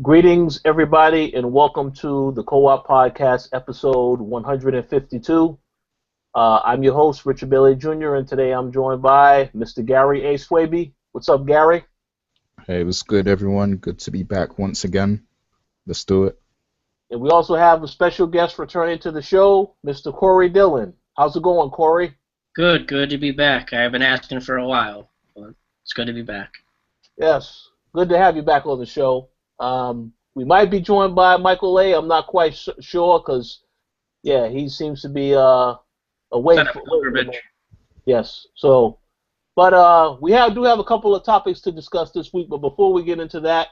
Greetings, everybody, and welcome to the Co-op Podcast, episode 152. I'm your host, Richard Bailey Jr., and today I'm joined by Mr. Gary A. Swaby. What's up, Gary? Hey, what's good, everyone? Good to be back once again. Let's do it. And we also have a special guest returning to the show, Mr. Corey Dillon. How's it going, Corey? Good to be back. I've been asking for a while, but it's good to be back. Yes, good to have you back on the show. We might be joined by Michael A. I'm not quite sure because, he seems to be away. Yes, so, but we do have a couple of topics to discuss this week. But before we get into that,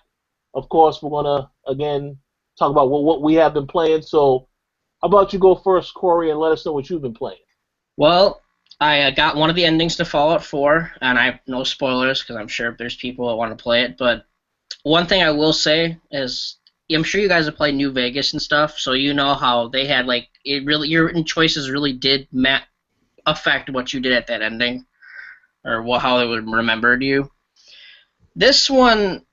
of course, we're gonna again talk about what we have been playing. So, how about you go first, Corey, and let us know what you've been playing. Well, I got one of the endings to Fallout 4, and I have no spoilers because I'm sure there's people that want to play it, but one thing I will say is, I'm sure you guys have played New Vegas and stuff, so you know how they had your choices really did affect what you did at that ending, or how it would remember you. This one,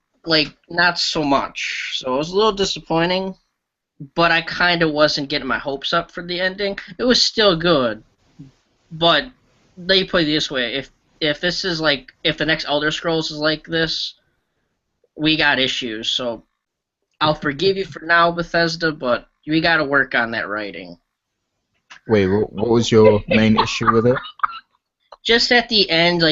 not so much. So it was a little disappointing, but I kind of wasn't getting my hopes up for the ending. It was still good, but let me put it this way: if this is if the next Elder Scrolls is like this, we got issues, so I'll forgive you for now, Bethesda, but we got to work on that writing. Wait, what was your main issue with it? Just at the end,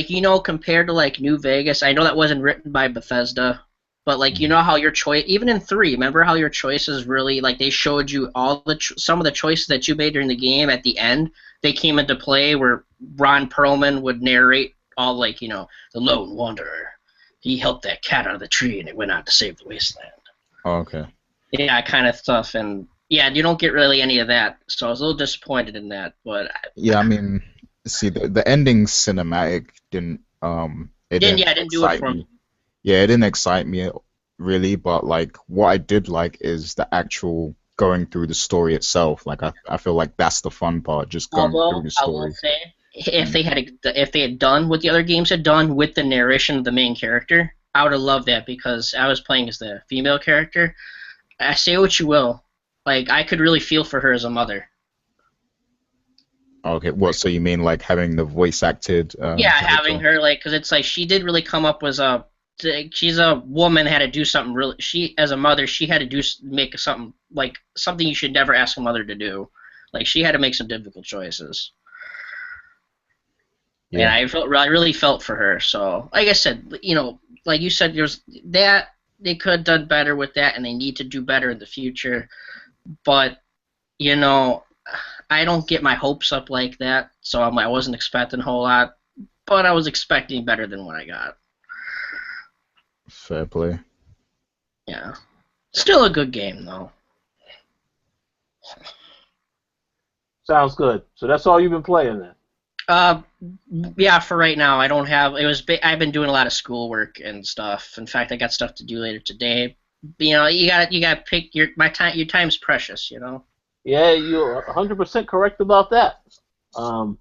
compared to New Vegas, I know that wasn't written by Bethesda, but you know how your choice, even in 3, remember how your choices really, they showed you all some of the choices that you made during the game at the end, they came into play where Ron Perlman would narrate all the lone wanderer. He helped that cat out of the tree, and it went on to save the wasteland. Oh, okay. Yeah, kind of stuff, and yeah, you don't get really any of that, so I was a little disappointed in that, but... Yeah, I mean, see, the ending cinematic didn't didn't do it for me. Yeah, it didn't excite me, really, but, what I did like is the actual going through the story itself. I feel like that's the fun part, just going through the story. I will say, if they had done what the other games had done with the narration of the main character, I would have loved that because I was playing as the female character. I say what you will, I could really feel for her as a mother. Okay, what? So you mean having the voice acted? Yeah, having her because it's she did really come up as she's a woman, had to do something really. She as a mother, she had to make something something you should never ask a mother to do. She had to make some difficult choices. Yeah, and I really felt for her. So, like I said, like you said, there's that they could have done better with that, and they need to do better in the future. But I don't get my hopes up like that, so I wasn't expecting a whole lot. But I was expecting better than what I got. Fair play. Yeah, still a good game though. Sounds good. So that's all you've been playing then? Yeah, for right now, I don't have. I've been doing a lot of schoolwork and stuff. In fact, I got stuff to do later today. You got to pick your time. Your time's precious, Yeah, you're 100% correct about that. Oh,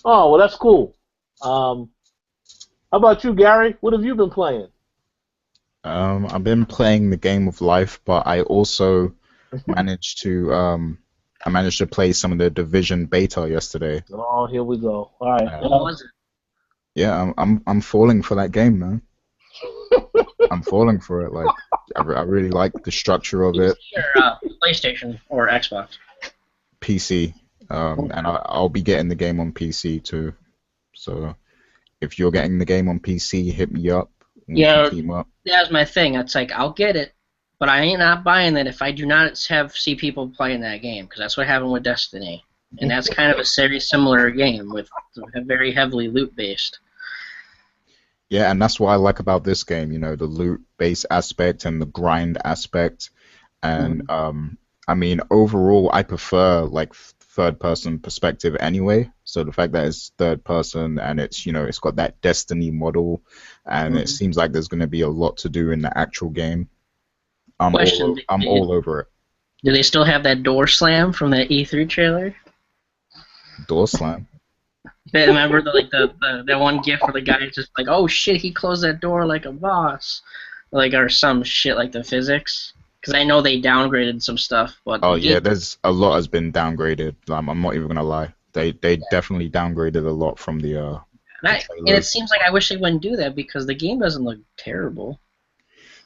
well, that's cool. How about you, Gary? What have you been playing? I've been playing the game of life, but I also managed to play some of the Division beta yesterday. Oh, here we go. All right. What was it? Yeah, I'm falling for that game, man. I'm falling for it. I really like the structure of it. Or PlayStation or Xbox? PC. And I'll be getting the game on PC too. So if you're getting the game on PC, hit me up. Yeah, that's my thing. It's I'll get it, but I ain't not buying it if I do not see people playing that game, because that's what happened with Destiny, and that's kind of a very similar game with very heavily loot based. Yeah, and that's what I like about this game. The loot based aspect and the grind aspect, and I mean overall I prefer third person perspective anyway. So the fact that it's third person and it's it's got that Destiny model, and it seems like there's going to be a lot to do in the actual game. I'm all over it. Do they still have that door slam from that E3 trailer? Door slam? Remember the one gif where the guy is just oh shit, he closed that door like a boss. like, or some shit like the physics. Because I know they downgraded some stuff, but Oh the yeah, game. there's a lot has been downgraded. I'm not even gonna lie. They definitely downgraded a lot from the And it trailers. seems like I wish they wouldn't do that because the game doesn't look terrible.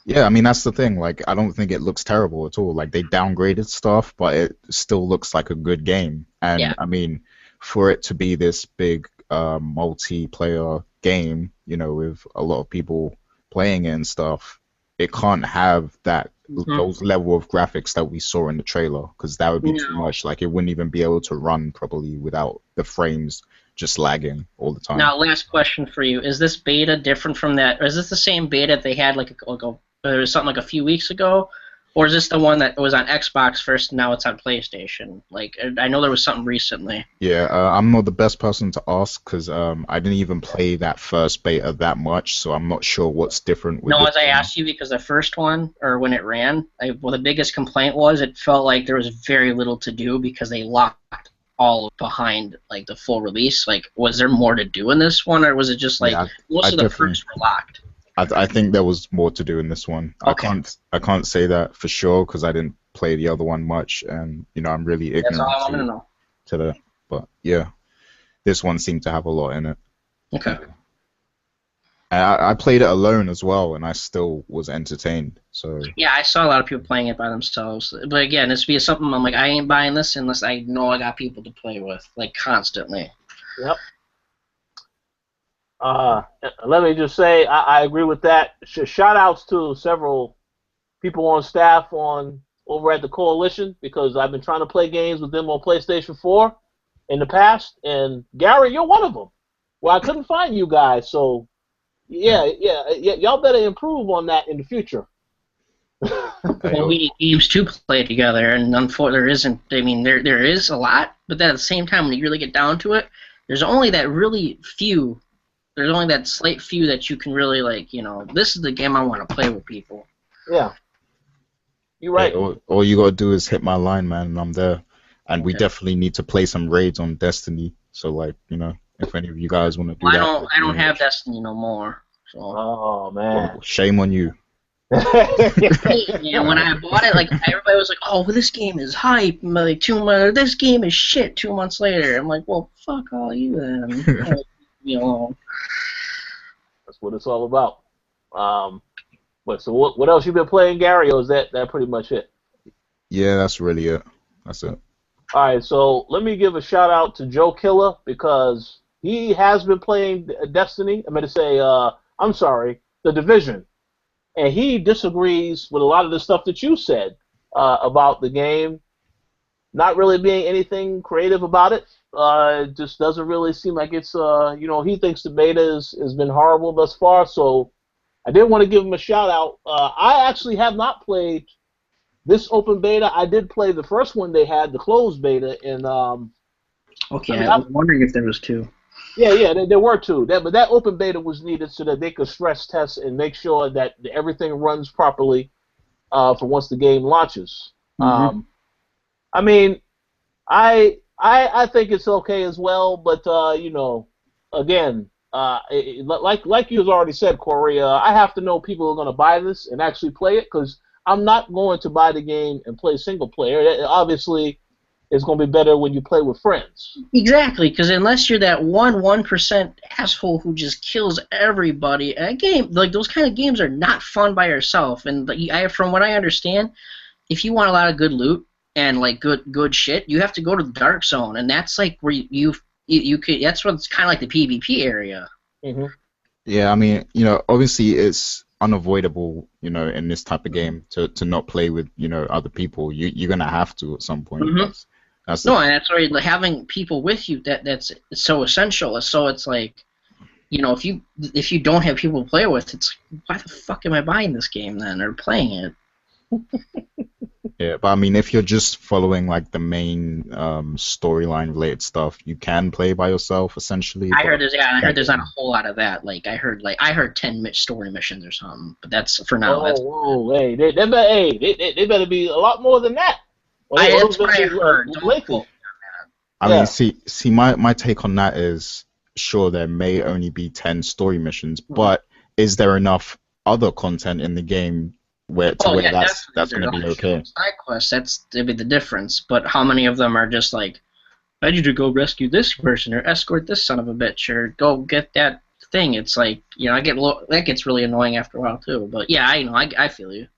Yeah, I mean that's the thing. Like I don't think it looks terrible at all. Like they downgraded stuff, but it still looks like a good game. Yeah. And I mean, for it to be this big multiplayer game, you know, with a lot of people playing it and stuff, it can't have Hmm. those level of graphics that we saw in the trailer because that would be too No. much. Like it wouldn't even be able to run properly without the frames just lagging all the time. Now, last question for you: is this beta different from that? Or is this the same beta they had there was something like a few weeks ago, or is this the one that was on Xbox first and now it's on PlayStation? Like, I know there was something recently. Yeah, I'm not the best person to ask because I didn't even play that first beta that much, so I'm not sure what's different with No, this as I one. asked you because the first one, or when it ran, well, the biggest complaint was it felt like there was very little to do because they locked all behind like the full release. Like, was there more to do in this one, or was it just like Yeah, I most of the definitely, perks were locked? I think there was more to do in this one. Okay, I can't say that for sure because I didn't play the other one much, and you know I'm really that's all ignorant I wanted to know. to the. But yeah, this one seemed to have a lot in it. Okay. And I played it alone as well, and I still was entertained. So Yeah, I saw a lot of people playing it by themselves. But again, this would be something I'm like, I ain't buying this unless I know I got people to play with, like constantly. Yep. Let me just say, I agree with that. Shout outs to several people on staff on over at the coalition because I've been trying to play games with them on PlayStation 4 in the past, and Gary, you're one of them. Well, I couldn't find you guys, so yeah, y'all better improve on that in the future. Well, we need games to play together, and unfortunately, there isn't. I mean, there is a lot, but then at the same time, when you really get down to it, there's only that really few. There's only that slight few that you can really like. This is the game I want to play with people. Yeah, you're Hey, right. all you gotta do is hit my line, man, and I'm there. And we Okay. definitely need to play some raids on Destiny. So like, you know, if any of you guys want to do Well, that, I let me don't know. have Destiny no more. So. Oh man. Well, shame on you. Yeah, when I bought it, like everybody was like, "Oh, well, this game is hype." And, like this game is shit. 2 months later, I'm like, "Well, fuck all you then." Leave me alone. That's what it's all about. So what else you been playing, Gary? Or is that pretty much it? Yeah, that's really it. That's it. All right, so let me give a shout out to Joe Killer because he has been playing Destiny. I'm going to say, I'm sorry, The Division, and he disagrees with a lot of the stuff that you said about the game. Not really being anything creative about it. It just doesn't really seem like it's. He thinks the beta has been horrible thus far. So I did want to give him a shout out. I actually have not played this open beta. I did play the first one they had, the closed beta, and Okay, I was wondering if there was two. yeah, there were two. But that open beta was needed so that they could stress test and make sure that everything runs properly for once the game launches. Mm-hmm. I mean, I think it's okay as well, but again, like you already said, Corey, I have to know people are going to buy this and actually play it because I'm not going to buy the game and play single player. Obviously, it's going to be better when you play with friends. Exactly, because unless you're that 1% asshole who just kills everybody, a game like those kind of games are not fun by yourself. And from what I understand, if you want a lot of good loot and like good shit, you have to go to the dark zone, and that's like where you could. That's what's kind of like the PvP area. Mm-hmm. Yeah, I mean, you know, obviously it's unavoidable, you know, in this type of game to not play with, you know, other people. You're gonna have to at some point. Mm-hmm. That's the No, and that's why like, having people with you that's so essential. So it's like, if you don't have people to play with, it's why the fuck am I buying this game then or playing it? Yeah, but I mean, if you're just following like the main storyline related stuff, you can play by yourself essentially. I heard there's not a whole lot of that. Like I heard 10 story missions or something, but that's for now. Whoa, hey, they better be a lot more than that. That's what I heard. Don't quote. I mean, see, my take on that is, sure, there may only be 10 story missions, but is there enough other content in the game where that's going to be okay. Side quests, that'd be the difference. But how many of them are just like, I need to go rescue this person or escort this son of a bitch or go get that thing? It's like, that gets really annoying after a while too. But yeah, I feel you.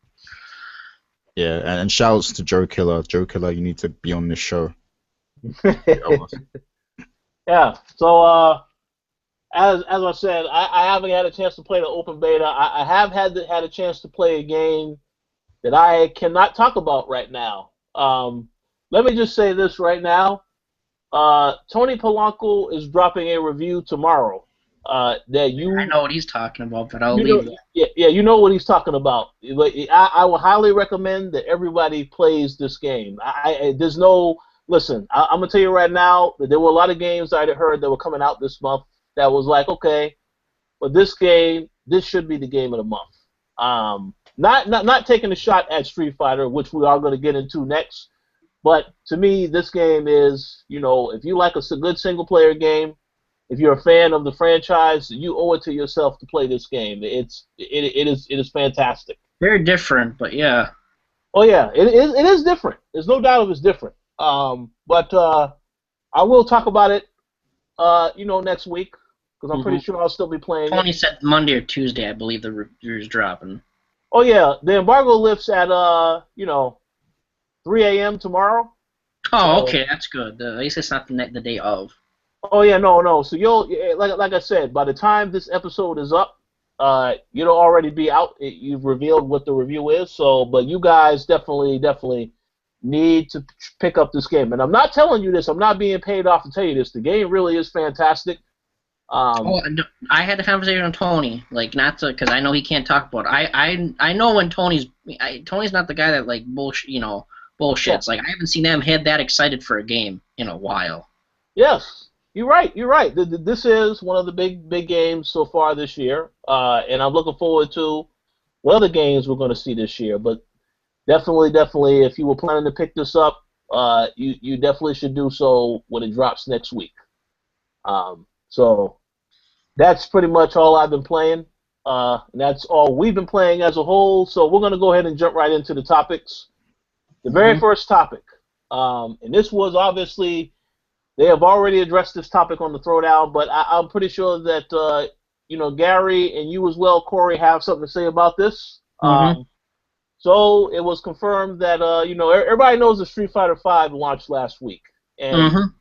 Yeah, and shouts to Joe Killer. Joe Killer, you need to be on this show. Yeah. So as I said, I haven't had a chance to play the open beta. I have had a chance to play a game that I cannot talk about right now. Let me just say this right now. Tony Polanco is dropping a review tomorrow. I know what he's talking about, but I'll leave it. Yeah, you know what he's talking about. But I will highly recommend that everybody plays this game. There's no listen. I'm gonna tell you right now that there were a lot of games I had heard that were coming out this month that was like, okay, but this should be the game of the month. Not taking a shot at Street Fighter, which we are going to get into next. But to me, this game is, if you like a good single-player game, if you're a fan of the franchise, you owe it to yourself to play this game. It is fantastic. Very different, but yeah. Oh yeah, it is different. There's no doubt it's different. But I will talk about it, next week because I'm pretty sure I'll still be playing. Tony said Monday or Tuesday, I believe the review's dropping. Oh yeah, the embargo lifts at 3 a.m. tomorrow. Oh, okay, that's good. At least it's not the day of. Oh yeah, no. So you'll like I said, by the time this episode is up, you'll already be out. You've revealed what the review is. So, but you guys definitely need to pick up this game. And I'm not telling you this. I'm not being paid off to tell you this. The game really is fantastic. I had a conversation with Tony, not to, because I know he can't talk about it. I know when Tony's not the guy that bullshits. Yeah. I haven't seen him head that excited for a game in a while. Yes, you're right. This is one of the big games so far this year, and I'm looking forward to what other games we're going to see this year. But definitely, if you were planning to pick this up, you definitely should do so when it drops next week. So that's pretty much all I've been playing. And that's all we've been playing as a whole. So we're going to go ahead and jump right into the topics. The very first topic, and this was obviously, they have already addressed this topic on the Throwdown, but I'm pretty sure that, Gary and you as well, Corey, have something to say about this. So it was confirmed that, everybody knows the Street Fighter V launched last week. And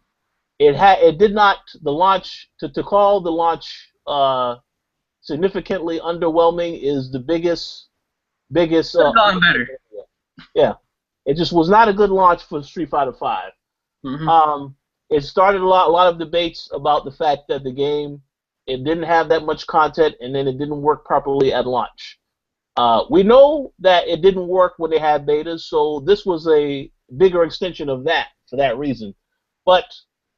it did not, the launch, to call the launch significantly underwhelming is the biggest. Gone better. Yeah. It just was not a good launch for Street Fighter V. It started a lot of debates about the fact that the game, it didn't have that much content, and then it didn't work properly at launch. We know that it didn't work when they had betas, so this was a bigger extension of that for that reason. But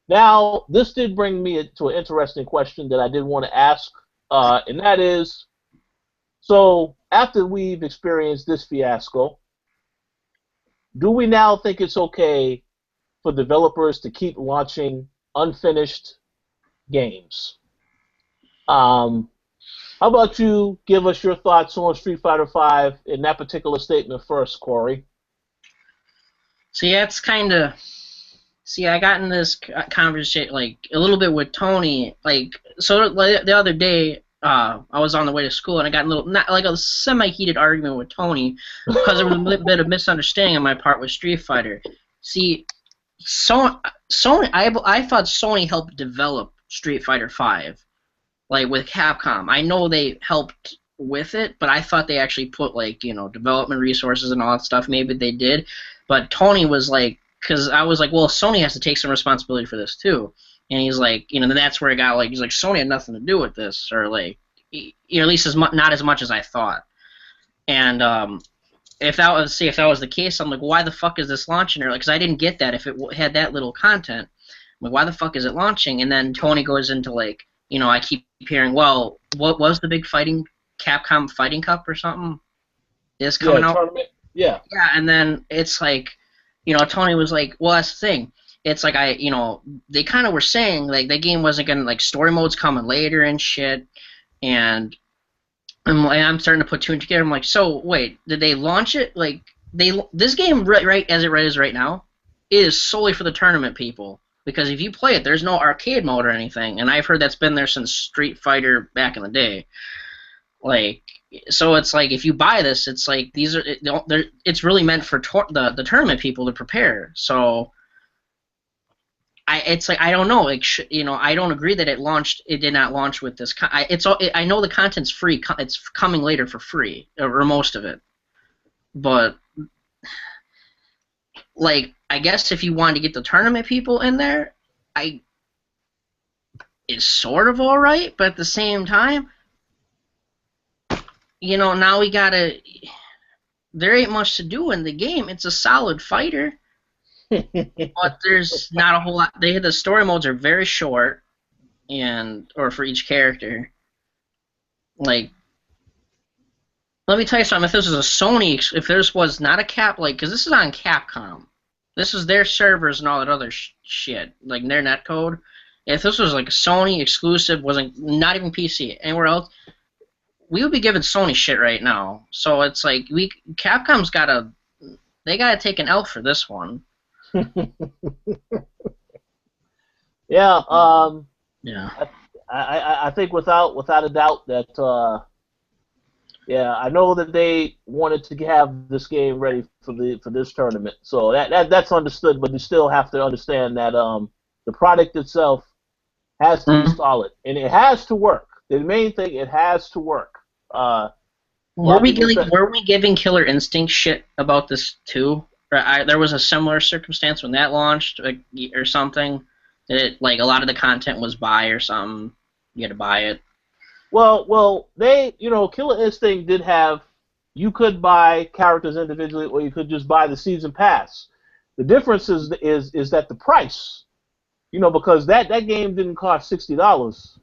now, this did bring me to an interesting question that I did want to ask, and that is, so after we've experienced this fiasco, do we now think it's okay for developers to keep launching unfinished games? How about you give us your thoughts on Street Fighter V in that particular statement first, Corey? See, that's kind of... See, I got in this conversation, a little bit with Tony, so the other day, I was on the way to school, and I got a semi-heated argument with Tony because there was a little bit of misunderstanding on my part with Street Fighter. See, Sony, I thought Sony helped develop Street Fighter V, with Capcom. I know they helped with it, but I thought they actually put, development resources and all that stuff. Maybe they did, but Tony was because I was like, well, Sony has to take some responsibility for this too. And he's like, then that's where it got he's like, Sony had nothing to do with this, or at least not as much as I thought. And if that was the case, I'm like, why the fuck is this launching? Or because I didn't get that if it had that little content. I'm like, why the fuck is it launching? And then Tony goes into I keep hearing, well, what was the big Capcom Fighting Cup or something? Is coming out. Tournament? Yeah. Yeah, and then it's Tony was like, well, that's the thing. It's they kind of were saying, the game wasn't going to, story mode's coming later and shit. And I'm starting to put two and together. I'm like, so wait, did they launch it? Like this game right as it is right now is solely for the tournament people. Because if you play it, there's no arcade mode or anything, and I've heard that's been there since Street Fighter back in the day. Like, so it's like if you buy this, it's like it's really meant for the tournament people to prepare. So it's like I don't know, like I don't agree that it launched. It did not launch with this. I know the content's free. It's coming later for free, or most of it. But like, I guess if you wanted to get the tournament people in there, it's sort of all right. But at the same time, now we gotta. There ain't much to do in the game. It's a solid fighter. But there's not a whole lot. The story modes are very short, or for each character. Like, let me tell you something. If this was a Sony, if this was not a because this is on Capcom, this is their servers and all that other shit, like their netcode. If this was like a Sony exclusive, wasn't not even PC, anywhere else, we would be giving Sony shit right now. So it's like Capcom's gotta take an L for this one. Yeah. Yeah. I think without a doubt that I know that they wanted to have this game ready for this tournament, so that's understood. But you still have to understand that the product itself has to be solid, and it has to work. The main thing, it has to work. Were we giving Killer Instinct shit about this too? There was a similar circumstance when that launched, or something. Like a lot of the content was buy or something. You had to buy it. Well, they, Killer Instinct did have. You could buy characters individually, or you could just buy the season pass. The difference is that the price, because that game didn't cost $60.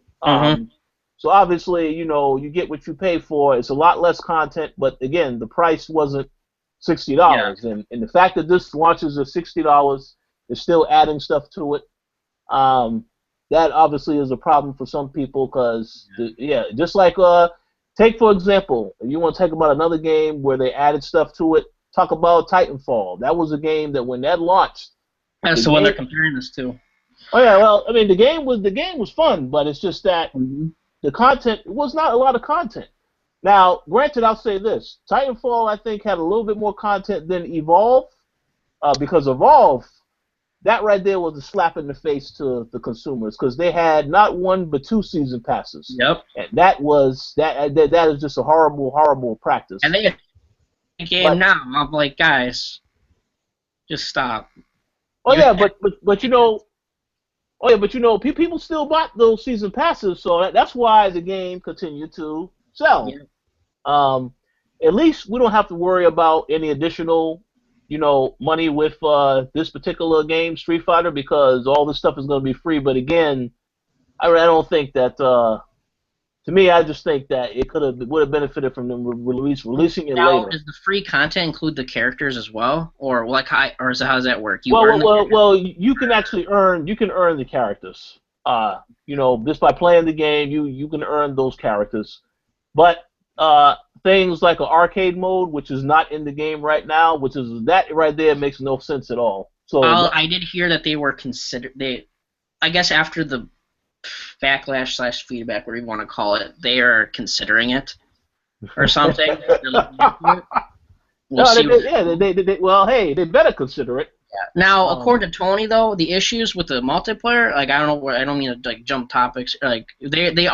So obviously, you get what you pay for. It's a lot less content, but again, the price wasn't $60. Yeah. And the fact that this launches at $60 is still adding stuff to it. That obviously is a problem for some people because, just like, take for example, if you want to talk about another game where they added stuff to it, talk about Titanfall. That was a game that when that launched. That's the one they're comparing this to. Oh yeah, well, I mean the game was fun, but it's just that the content was not a lot of content. Now, granted, I'll say this: Titanfall, I think, had a little bit more content than Evolve, because Evolve, that right there was a slap in the face to the consumers because they had not one but two season passes. Yep. And that is just a horrible, horrible practice. And they have a game now. I'm like, guys, just stop. Oh yeah, but people still bought those season passes, so that's why the game continued to sell. Yeah. At least we don't have to worry about any additional, money with this particular game, Street Fighter, because all this stuff is going to be free. But again, I don't think that. To me, I just think that it would have benefited from them releasing it later. Does the free content include the characters as well, or how does that work? Well, you can actually earn the characters. Just by playing the game, you can earn those characters. But things like an arcade mode, which is not in the game right now, which is that right there makes no sense at all. So I did hear that they were I guess after the backlash / feedback, whatever you want to call it, they are considering it or something. They better consider it. Yeah. Now, according to Tony, though, the issues with the multiplayer, like I don't mean to jump topics. Like they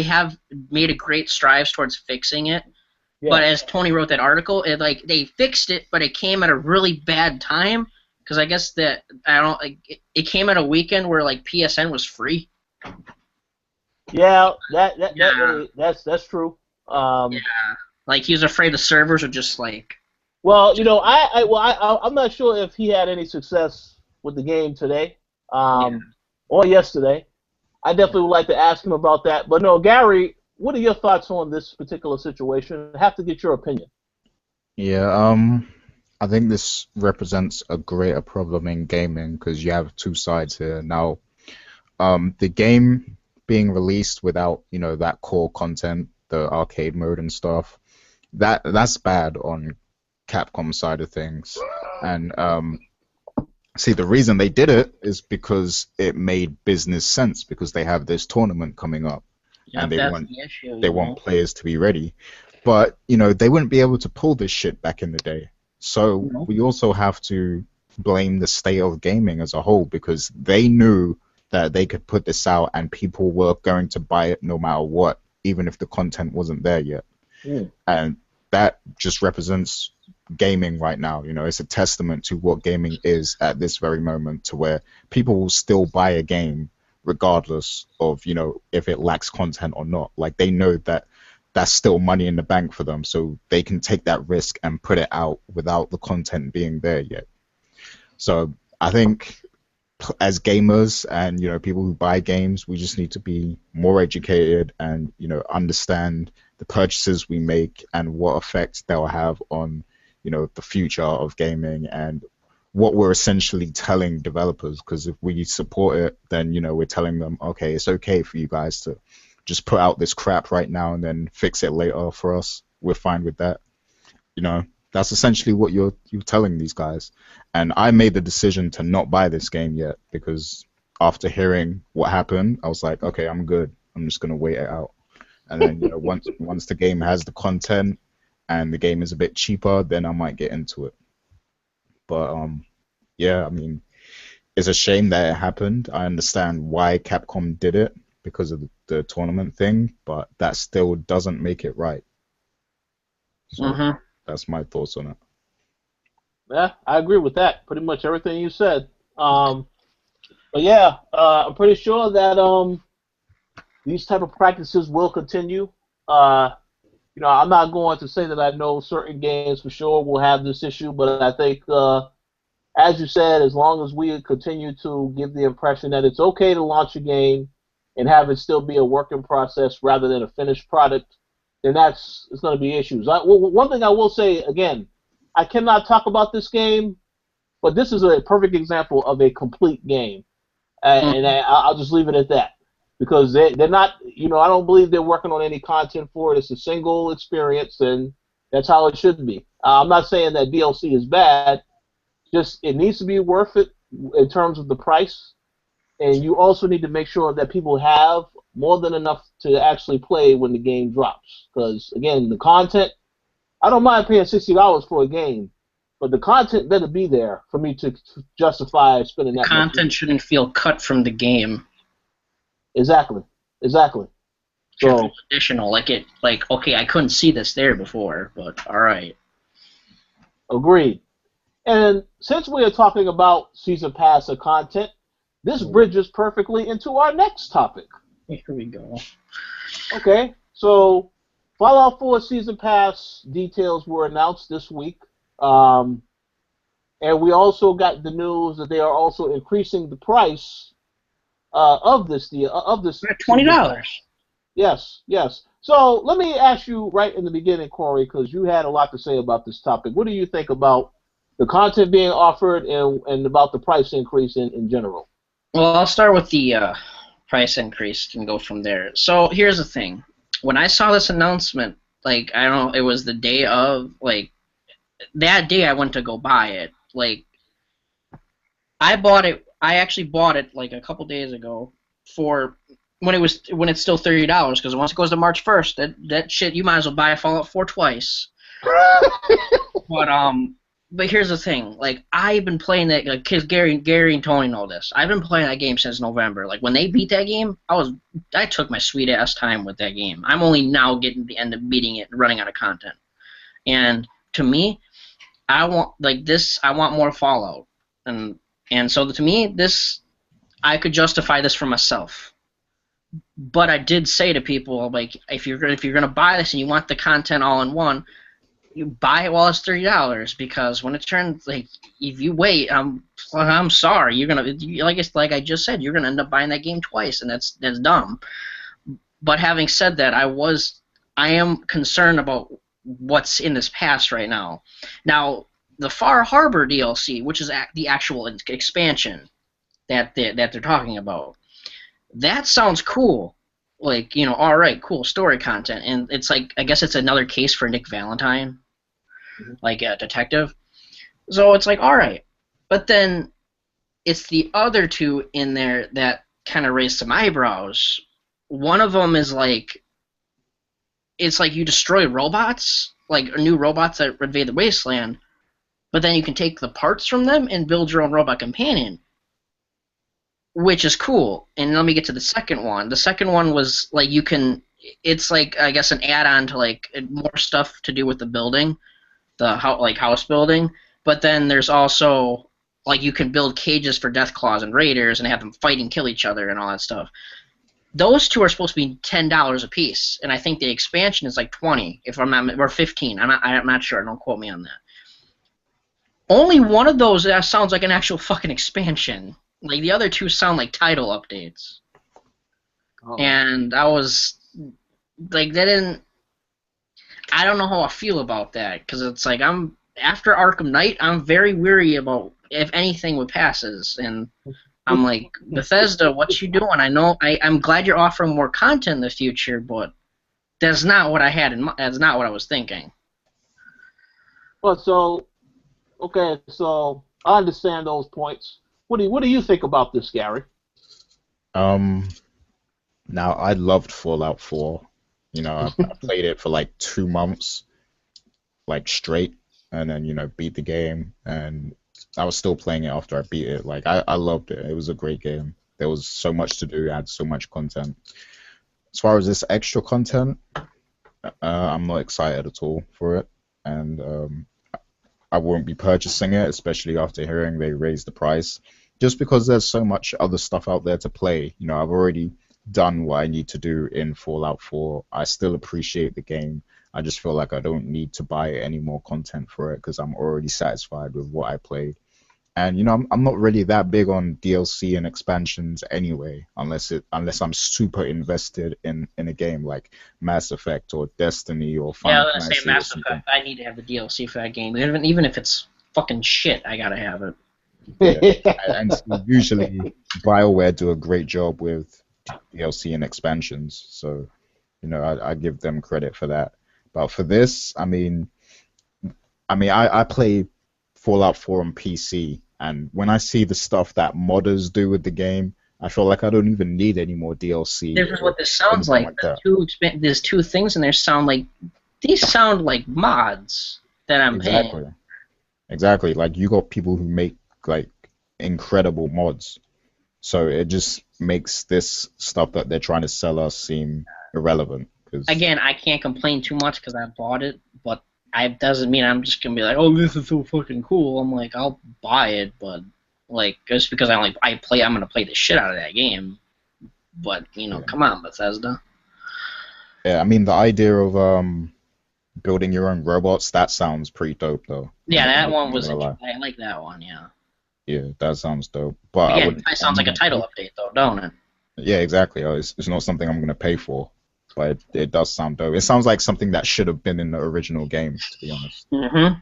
have made a great strides towards fixing it. Yeah. But as Tony wrote that article, they fixed it, but it came at a really bad time. Because I guess that it came at a weekend where PSN was free. Yeah, that's true. He was afraid the servers would just Well, I'm not sure if he had any success with the game today, or yesterday. I definitely would like to ask him about that. But no, Gary, what are your thoughts on this particular situation? I have to get your opinion. Yeah. I think this represents a greater problem in gaming because you have two sides here. Now, the game being released without, that core content the arcade mode and stuff. That's bad on Capcom's side of things. And see, the reason they did it is because it made business sense, because they have this tournament coming up, and Yep, that's the issue. they want players to be ready. But they wouldn't be able to pull this shit back in the day. So we also have to blame the state of gaming as a whole, because they knew that they could put this out and people were going to buy it no matter what, even if the content wasn't there yet. And that just represents gaming right now. It's a testament to what gaming is at this very moment, to where people will still buy a game regardless of if it lacks content or not. Like, they know that that's still money in the bank for them, so they can take that risk and put it out without the content being there yet. So I think as gamers and people who buy games, we just need to be more educated and understand the purchases we make and what effect they'll have on the future of gaming and what we're essentially telling developers. Because if we support it, then we're telling them, okay, it's okay for you guys to just put out this crap right now and then fix it later for us. We're fine with that. That's essentially what you're telling these guys. And I made the decision to not buy this game yet, because after hearing what happened, I was like, okay, I'm good. I'm just gonna wait it out. And then once the game has the content and the game is a bit cheaper, then I might get into it. But yeah, I mean, it's a shame that it happened. I understand why Capcom did it, because of the tournament thing, but that still doesn't make it right. So that's my thoughts on it. Yeah, I agree with that. Pretty much everything you said. But yeah, I'm pretty sure that these type of practices will continue. I'm not going to say that I know certain games for sure will have this issue, but I think, as you said, as long as we continue to give the impression that it's okay to launch a game and have it still be a working process rather than a finished product, then it's going to be issues. One thing I will say, again, I cannot talk about this game, but this is a perfect example of a complete game. And I'll just leave it at that. Because they're not, I don't believe they're working on any content for it. It's a single experience, and that's how it should be. I'm not saying that DLC is bad. Just it needs to be worth it in terms of the price. And you also need to make sure that people have more than enough to actually play when the game drops. Because, again, the content, I don't mind paying $60 for a game, but the content better be there for me to justify spending that much money. Content shouldn't feel cut from the game. Exactly. So additional, okay, I couldn't see this there before, but all right. Agreed. And since we are talking about season pass or content, this bridges perfectly into our next topic. Here we go. Okay, so Fallout 4 season pass details were announced this week, and we also got the news that they are also increasing the price of this deal, $20. Yes. So let me ask you right in the beginning, Corey, because you had a lot to say about this topic. What do you think about the content being offered and about the price increase in general? Well, I'll start with the price increase and go from there. So here's the thing. When I saw this announcement, I don't know, it was the day of, that day I went to go buy it. I actually bought it a couple days ago for when it's still $30, because once it goes to March 1st, that shit, you might as well buy a Fallout 4 twice. But here's the thing, I've been playing that, because Gary and Tony know this. I've been playing that game since November. When they beat that game, I took my sweet ass time with that game. I'm only now getting to the end of beating it and running out of content. And to me, I want I want more Fallout. And so to me, I could justify this for myself. But I did say to people, if you're gonna buy this and you want the content all in one, you buy it while it's $30, because when it turns, if you wait, I'm sorry, you're gonna, like I just said, you're gonna end up buying that game twice, and that's dumb. But having said that, I am concerned about what's in this pass right now. Now, the Far Harbor DLC, which is the actual expansion that they're talking about, that sounds cool. like, you know, all right, cool story content, and it's like, I guess it's another case for Nick Valentine, like a detective. So it's like, all right, but then it's the other two in there that kind of raise some eyebrows. One of them is like, it's like you destroy robots, like new robots that invade the wasteland, but then you can take the parts from them and build your own robot companion, which is cool. And let me get to the second one. The second one was like you can, it's like, I guess, an add-on to like more stuff to do with the building, like house building. But then there's also like you can build cages for Death Claws and Raiders and have them fight and kill each other and all that stuff. Those two are supposed to be $10 a piece, and I think the expansion is like 20, if I'm not, or 15. I'm not sure. Don't quote me on that. Only one of those sounds like an actual fucking expansion. Like the other two sound like title updates. Oh. And I was like, that didn't. I don't know how I feel about that, because it's like after Arkham Knight, I'm very weary about if anything with passes, and I'm like, Bethesda, what you doing? I know I'm glad you're offering more content in the future, but that's not what I had in mind. That's not what I was thinking. Well, so okay, so I understand those points. What do you think about this, Gary? Now I loved Fallout 4. You know, I played it for like 2 months, like straight, and then, you know, beat the game, and I was still playing it after I beat it. Like I loved it. It was a great game. There was so much to do. It had so much content. As far as this extra content, I'm not excited at all for it, and I won't be purchasing it, especially after hearing they raised the price, just because there's so much other stuff out there to play. You know, I've already done what I need to do in Fallout 4. I still appreciate the game. I just feel like I don't need to buy any more content for it because I'm already satisfied with what I played. And, you know, I'm not really that big on DLC and expansions anyway, unless I'm super invested in a game like Mass Effect or Destiny or Final Fantasy. Yeah, I was gonna say Mass Effect. I need to have the DLC for that game, even if it's fucking shit. I gotta have it. Yeah. And usually BioWare do a great job with DLC and expansions, so, you know, I give them credit for that. But for this, I mean, I play Fallout 4 on PC, and when I see the stuff that modders do with the game, I feel like I don't even need any more DLC. This is what this sounds like. There's two things in there sound like mods that I'm paying. Exactly. Like, you got people who make like incredible mods, so it just makes this stuff that they're trying to sell us seem irrelevant. Again, I can't complain too much because I bought it, but it doesn't mean I'm just gonna be like, oh, this is so fucking cool. I'm like, I'll buy it, but like, just because I'm gonna play the shit out of that game. But, you know, come on, Bethesda. Yeah, I mean, the idea of building your own robots, that sounds pretty dope, though. Yeah, that one was. I like that one. Yeah. Yeah, that sounds dope. But again, it sounds like a title update, though, don't it? Yeah, exactly. It's not something I'm gonna pay for. But it does sound dope. It sounds like something that should have been in the original game, to be honest. Mm-hmm.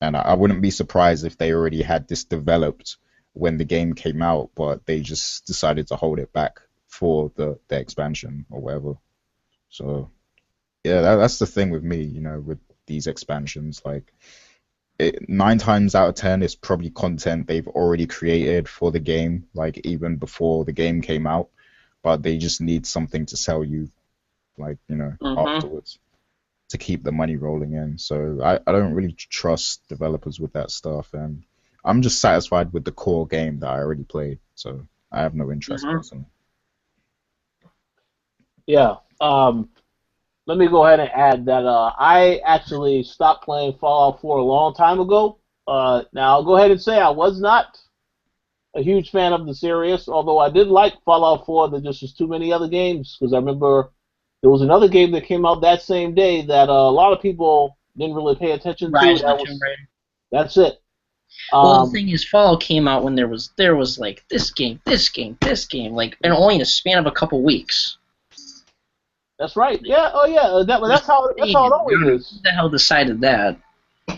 And I wouldn't be surprised if they already had this developed when the game came out, but they just decided to hold it back for the expansion or whatever. So, yeah, that's the thing with me, you know, with these expansions. Like, 9 times out of 10, it's probably content they've already created for the game, like even before the game came out. But they just need something to sell you, like, you know, afterwards, to keep the money rolling in. So I don't really trust developers with that stuff, and I'm just satisfied with the core game that I already played. So I have no interest personally. Yeah. Let me go ahead and add that I actually stopped playing Fallout 4 a long time ago. Now I'll go ahead and say I was not a huge fan of the series, although I did like Fallout 4. There just was too many other games, because I remember there was another game that came out that same day that a lot of people didn't really pay attention to. That's it. Well, the thing is, Fallout came out when there was like this game, like, and only in a span of a couple weeks. That's right. Yeah. Oh, yeah. That's how it always is. Who the hell decided that?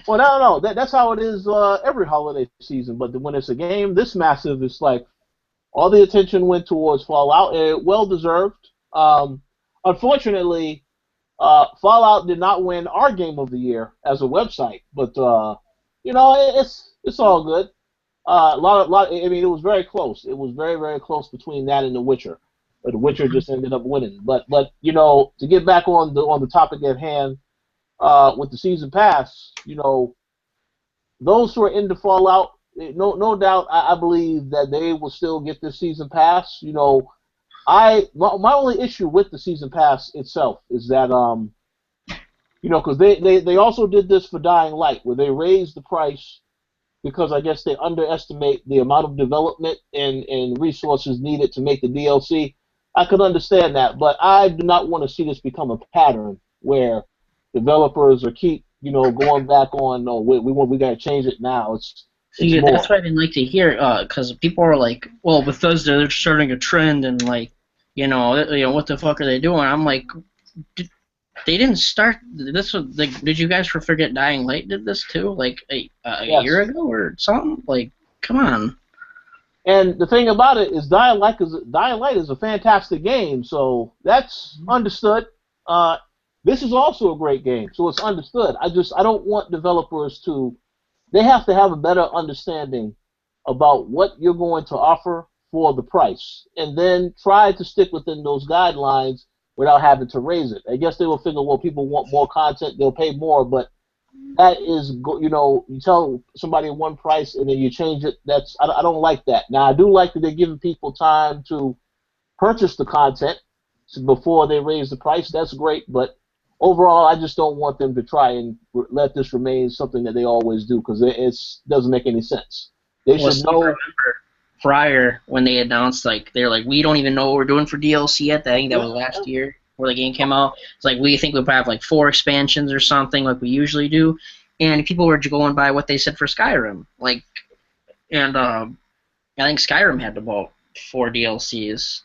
Well, no. That's how it is every holiday season. But when it's a game this massive, it's like all the attention went towards Fallout. Well deserved. Unfortunately, Fallout did not win our game of the year as a website, but it's all good. I mean, it was very close. It was very, very close between that and The Witcher. But The Witcher just ended up winning. But to get back on the topic at hand, with the season pass, those who are into Fallout, no doubt, I believe that they will still get this season pass. My only issue with the season pass itself is that because they also did this for Dying Light, where they raised the price because I guess they underestimate the amount of development and resources needed to make the DLC. I could understand that, but I do not want to see this become a pattern where developers are keep going back on. No, we got to change it now. It's more. That's what I didn't like to hear, because people are like, well, Bethesda, they're starting a trend, and like, what the fuck are they doing? I'm like, they didn't start this. Like, did you guys forget Dying Light did this too? Like a year ago or something? Like, come on. And the thing about it is, Dying Light is a fantastic game, so that's understood. This is also a great game, so it's understood. I don't want developers to. They have to have a better understanding about what you're going to offer for the price, and then try to stick within those guidelines without having to raise it. I guess they will figure, well, people want more content, they'll pay more, but that is, you tell somebody one price and then you change it. I don't like that. Now, I do like that they're giving people time to purchase the content before they raise the price. That's great, but overall, I just don't want them to try and let this remain something that they always do, because it doesn't make any sense. They should know. Remember prior, when they announced, like, they're like, we don't even know what we're doing for DLC yet. I think that was last year where the game came out. It's like, we think we'll have like 4 expansions or something like we usually do. And people were going by what they said for Skyrim. Like, and I think Skyrim had about 4 DLCs.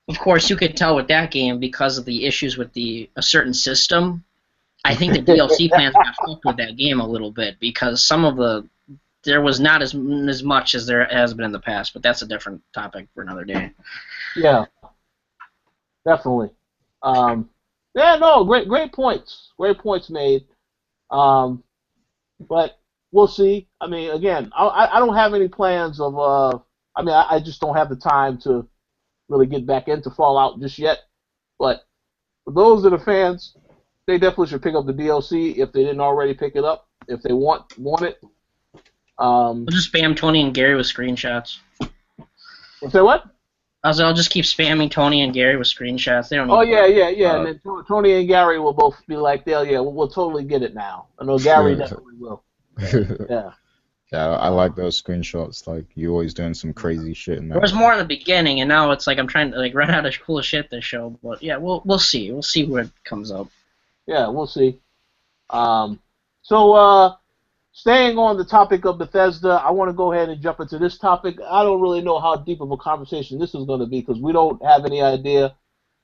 Of course, you could tell with that game, because of the issues with a certain system, I think the DLC plans got fucked with that game a little bit, because there was not as much as there has been in the past, but that's a different topic for another day. Yeah, definitely. Great points. Great points made. But we'll see. I mean, again, I don't have any plans of. I just don't have the time to really get back into Fallout just yet. But for those that are fans, they definitely should pick up the DLC if they didn't already pick it up. If they want it. We'll just spam Tony and Gary with screenshots. Say what? I'll just keep spamming Tony and Gary with screenshots. They don't. Oh yeah. And then Tony and Gary will both be like, we'll totally get it now. I know Gary definitely will. Yeah. Yeah, I like those screenshots. Like, you always doing some crazy shit in there. There was more in the beginning, and now it's like I'm trying to run out of cool shit to show. But yeah, we'll see. We'll see where it comes up. Yeah, we'll see. Staying on the topic of Bethesda, I want to go ahead and jump into this topic. I don't really know how deep of a conversation this is going to be, because we don't have any idea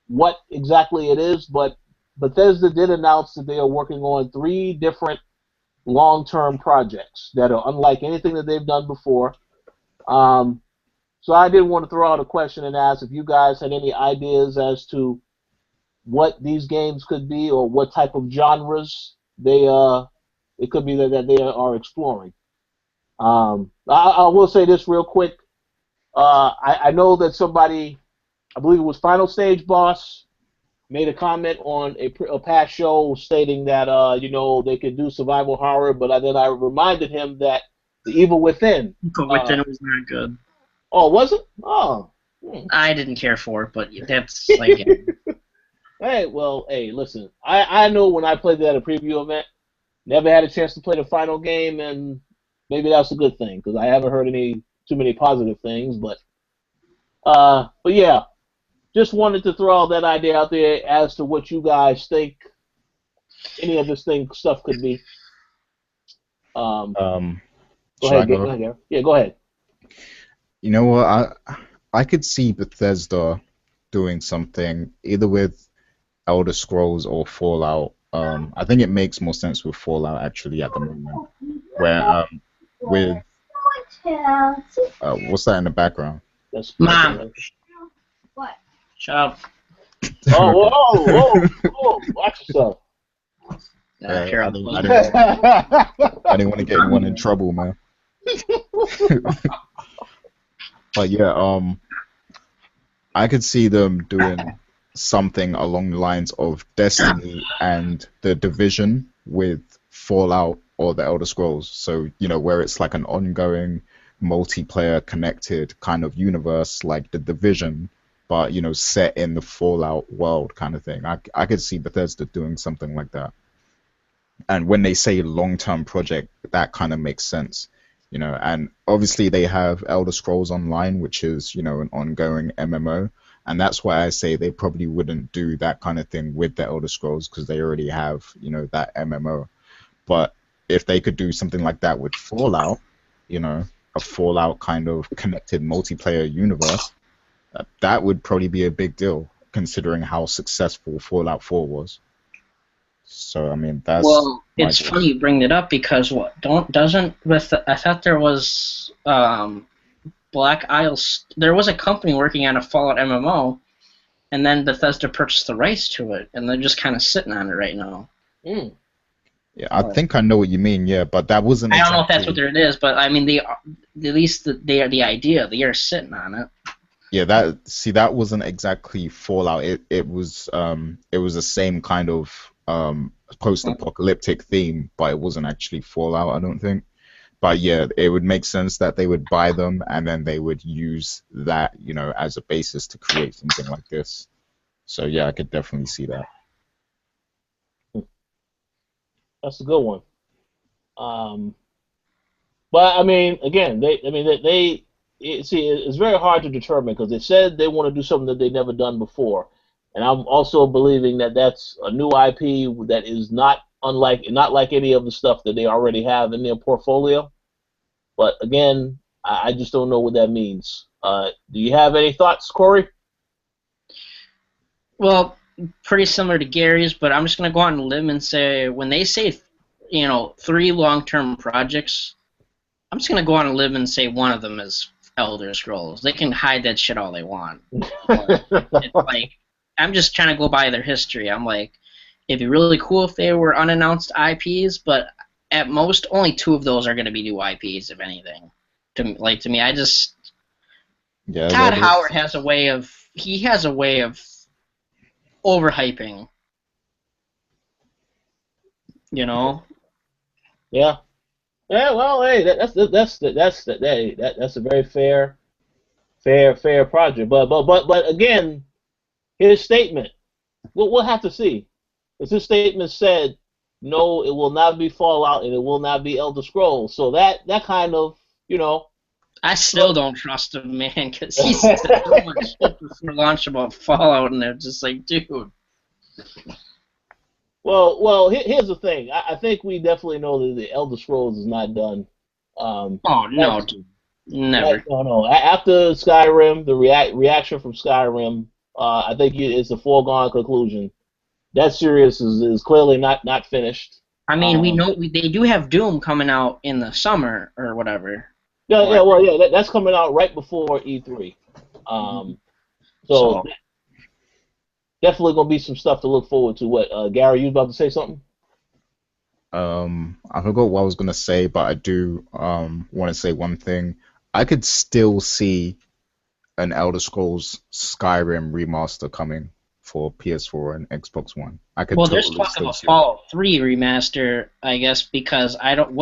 what exactly it is, but Bethesda did announce that they are working on 3 different long-term projects that are unlike anything that they've done before. So I did want to throw out a question and ask if you guys had any ideas as to what these games could be, or what type of genres it could be that they are exploring. I will say this real quick. I know that somebody, I believe it was Final Stage Boss, made a comment on a past show stating that they could do survival horror, but then I reminded him that The Evil Within. Within was not good. Oh, was it? Oh. I didn't care for it, but that's like. Hey, listen. I know when I played that at a preview event, never had a chance to play the final game, and maybe that's a good thing, because I haven't heard too many positive things. But yeah, just wanted to throw all that idea out there as to what you guys think any of this stuff could be. Go ahead, Gary. Yeah, go ahead. You know what? I could see Bethesda doing something either with Elder Scrolls or Fallout. I think it makes more sense with Fallout actually at the moment. Where with what's that in the background? Mom. What? Shut up. Oh, whoa, whoa, whoa! Watch yourself. If you're I on didn't, I didn't, Yeah, I didn't want to get anyone in trouble, man. But yeah, I could see them doing something along the lines of Destiny and the Division with Fallout or the Elder Scrolls. So, where it's like an ongoing multiplayer connected kind of universe like the Division, but, set in the Fallout world kind of thing. I could see Bethesda doing something like that. And when they say long-term project, that kind of makes sense. And obviously they have Elder Scrolls Online, which is, an ongoing MMO. And that's why I say they probably wouldn't do that kind of thing with the Elder Scrolls because they already have, that MMO. But if they could do something like that with Fallout, a Fallout kind of connected multiplayer universe, that would probably be a big deal considering how successful Fallout 4 was. So I mean, that's Well, my it's guess. funny you bring it up because I thought there was Black Isles. There was a company working on a Fallout MMO, and then Bethesda purchased the rights to it, and they're just kind of sitting on it right now. mm. Yeah, I think I know what you mean. Yeah, but that wasn't I don't know if that's what exactly. it is, but I mean, at least they are the idea. They are sitting on it. Yeah, that wasn't exactly Fallout. It was the same kind of post-apocalyptic theme, but it wasn't actually Fallout, I don't think. But yeah, it would make sense that they would buy them and then they would use that, as a basis to create something like this. So yeah, I could definitely see that. That's a good one. Um, but I mean, again, see, it's very hard to determine because they said they want to do something that they've never done before, and I'm also believing that that's a new IP that is not like any of the stuff that they already have in their portfolio. But again, I just don't know what that means. Do you have any thoughts, Corey? Well, pretty similar to Gary's, but I'm just gonna go on a limb and say when they say, 3 long-term projects, I'm just gonna go on a limb and say one of them is Elder Scrolls. They can hide that shit all they want. But it's like I'm just trying to go by their history. I'm like, it'd be really cool if they were unannounced IPs, but at most, only 2 of those are gonna be new IPs, if anything. To me, Yeah, Todd that Howard is. has a way of overhyping. You know, Yeah. Yeah. Well, hey, that's a very fair project. But again, his statement. We'll have to see. Because his statement said, no, it will not be Fallout and it will not be Elder Scrolls. So that kind of, you know. I still don't trust him, man, because he said so much shit before launch about Fallout, and they're just like, dude. Well, here's the thing. I think we definitely know that the Elder Scrolls is not done. Oh no, That's dude, never. no. After Skyrim, the reaction from Skyrim, I think it's a foregone conclusion. That series is clearly not finished. I mean, we Um, know they do have Doom coming out in the summer or whatever. yeah, Or well, yeah, that's coming out right before E3. Um, so so definitely gonna be some stuff to look forward to. What, Gary, you about to say something? I forgot what I was gonna say, but I do want to say one thing. I could still see an Elder Scrolls Skyrim remaster coming for PS4 and Xbox One. I could well, there's totally talk of still a see that. Fallout 3 remaster, I guess, because I don't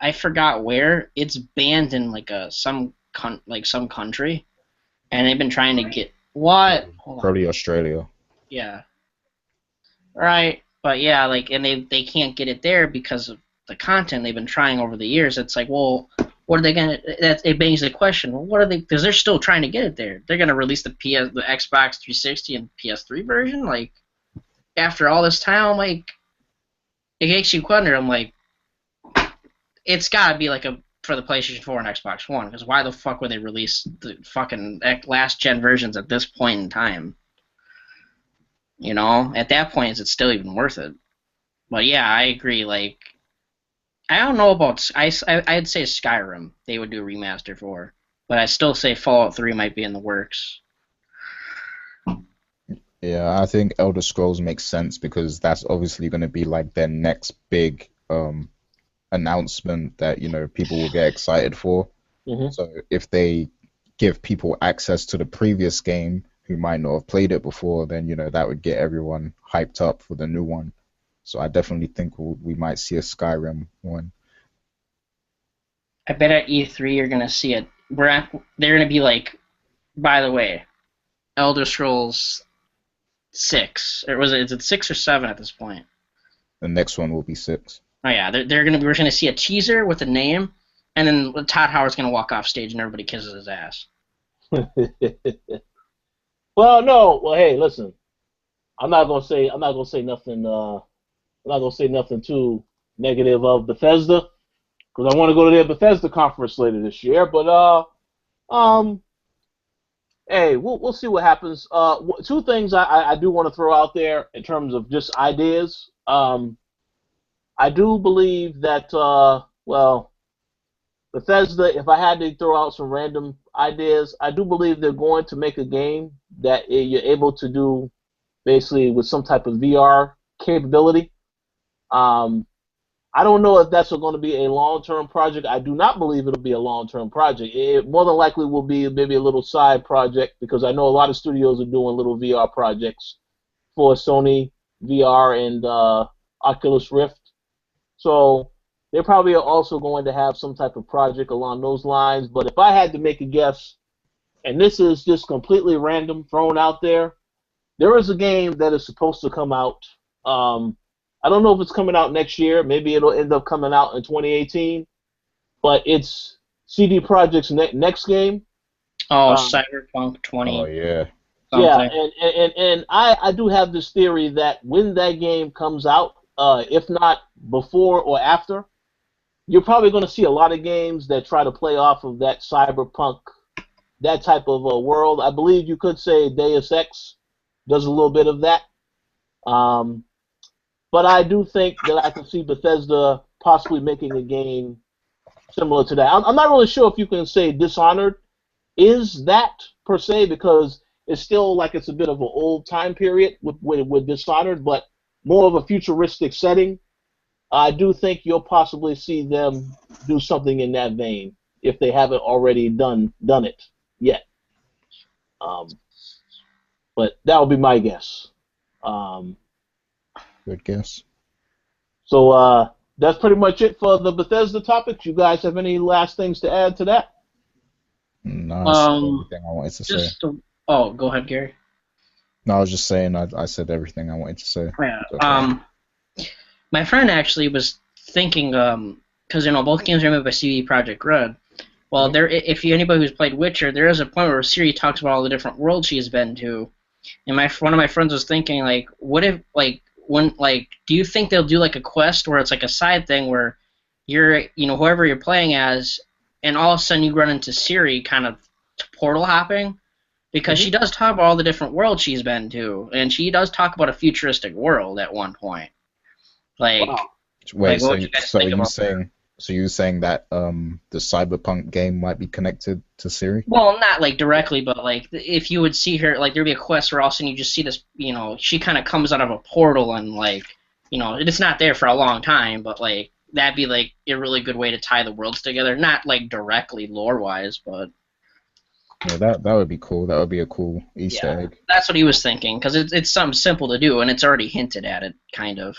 I forgot where it's banned in like some country, and they've been trying to get what? Hold on. Probably Australia. Yeah. Right. But yeah, like, and they can't get it there because of the content they've been trying over the years. It's like, well, what are they gonna? It begs the question. Well, what are they? Because they're still trying to get it there. They're gonna release the Xbox 360 and PS3 version. Like after all this time, I'm like, it makes you wonder. I'm like, it's gotta be like a for the PlayStation 4 and Xbox One. Because why the fuck would they release the fucking last gen versions at this point in time? At that point, is it still even worth it? But yeah, I agree. Like, I don't know about I'd say Skyrim they would do a remaster for, but I still say Fallout 3 might be in the works. Yeah, I think Elder Scrolls makes sense because that's obviously going to be like their next big announcement that, people will get excited for. Hmm. So if they give people access to the previous game who might not have played it before, then, that would get everyone hyped up for the new one. So I definitely think we might see a Skyrim one. I bet at E3 you're gonna see it. They're gonna be like, by the way, Elder Scrolls 6, or is it 6 or 7 at this point? The next one will be 6. Oh yeah, we're gonna see a teaser with a name, and then Todd Howard's gonna walk off stage and everybody kisses his ass. Well, no. Well, hey, listen. I'm not gonna say nothing. I'm not gonna say nothing too negative of Bethesda because I want to go to their Bethesda conference later this year. But um, hey, we'll see what happens. Two things I do want to throw out there in terms of just ideas. I do believe that well, Bethesda. If I had to throw out some random ideas, I do believe they're going to make a game that you're able to do basically with some type of VR capability. Um, I don't know if that's going to be a long-term project. I do not believe it'll be a long-term project. It more than likely will be maybe a little side project because I know a lot of studios are doing little VR projects for Sony VR and Oculus Rift. So they probably are also going to have some type of project along those lines. But if I had to make a guess, and this is just completely random, thrown out there is a game that is supposed to come out. I don't know if it's coming out next year. Maybe it'll end up coming out in 2018. But it's CD Projekt's next game. Oh, Um, Cyberpunk Oh 20 yeah. yeah, something. and I do have this theory that when that game comes out, if not before or after, you're probably going to see a lot of games that try to play off of that cyberpunk, that type of world. I believe you could say Deus Ex does a little bit of that. Um, but I do think that I can see Bethesda possibly making a game similar to that. I'm not really sure if you can say Dishonored is that per se because it's still like it's a bit of an old time period with Dishonored, but more of a futuristic setting. I do think you'll possibly see them do something in that vein if they haven't already done it yet. Um, but that would be my guess. Um, Good guess. so that's pretty much it for the Bethesda topics. You guys have any last things to add to that? No, I said everything I wanted to say. Oh, go ahead, Gary. No, I was just saying I said everything I wanted to say. Yeah. Okay. My friend actually was thinking, because both games are made by CD Projekt Red. Well, if anybody who's played Witcher, there is a point where Ciri talks about all the different worlds she's been to, and one of my friends was thinking, like, what if, like, do you think they'll do like a quest where it's like a side thing where you're, whoever you're playing as, and all of a sudden you run into Ciri kind of portal hopping, because she does talk about all the different worlds she's been to, and she does talk about a futuristic world at one point. Like, Wow. Wait, what would you guys think about that? So you saying that the Cyberpunk game might be connected to Siri? Well, not like directly, but like if you would see her, like there'd be a quest where all of a sudden you just see this, she kind of comes out of a portal and like, it's not there for a long time, but like that'd be like a really good way to tie the worlds together. Not like directly lore-wise, but Yeah, that would be cool. That would be a cool Easter egg. that's what he was thinking because it's something simple to do and it's already hinted at it, kind of.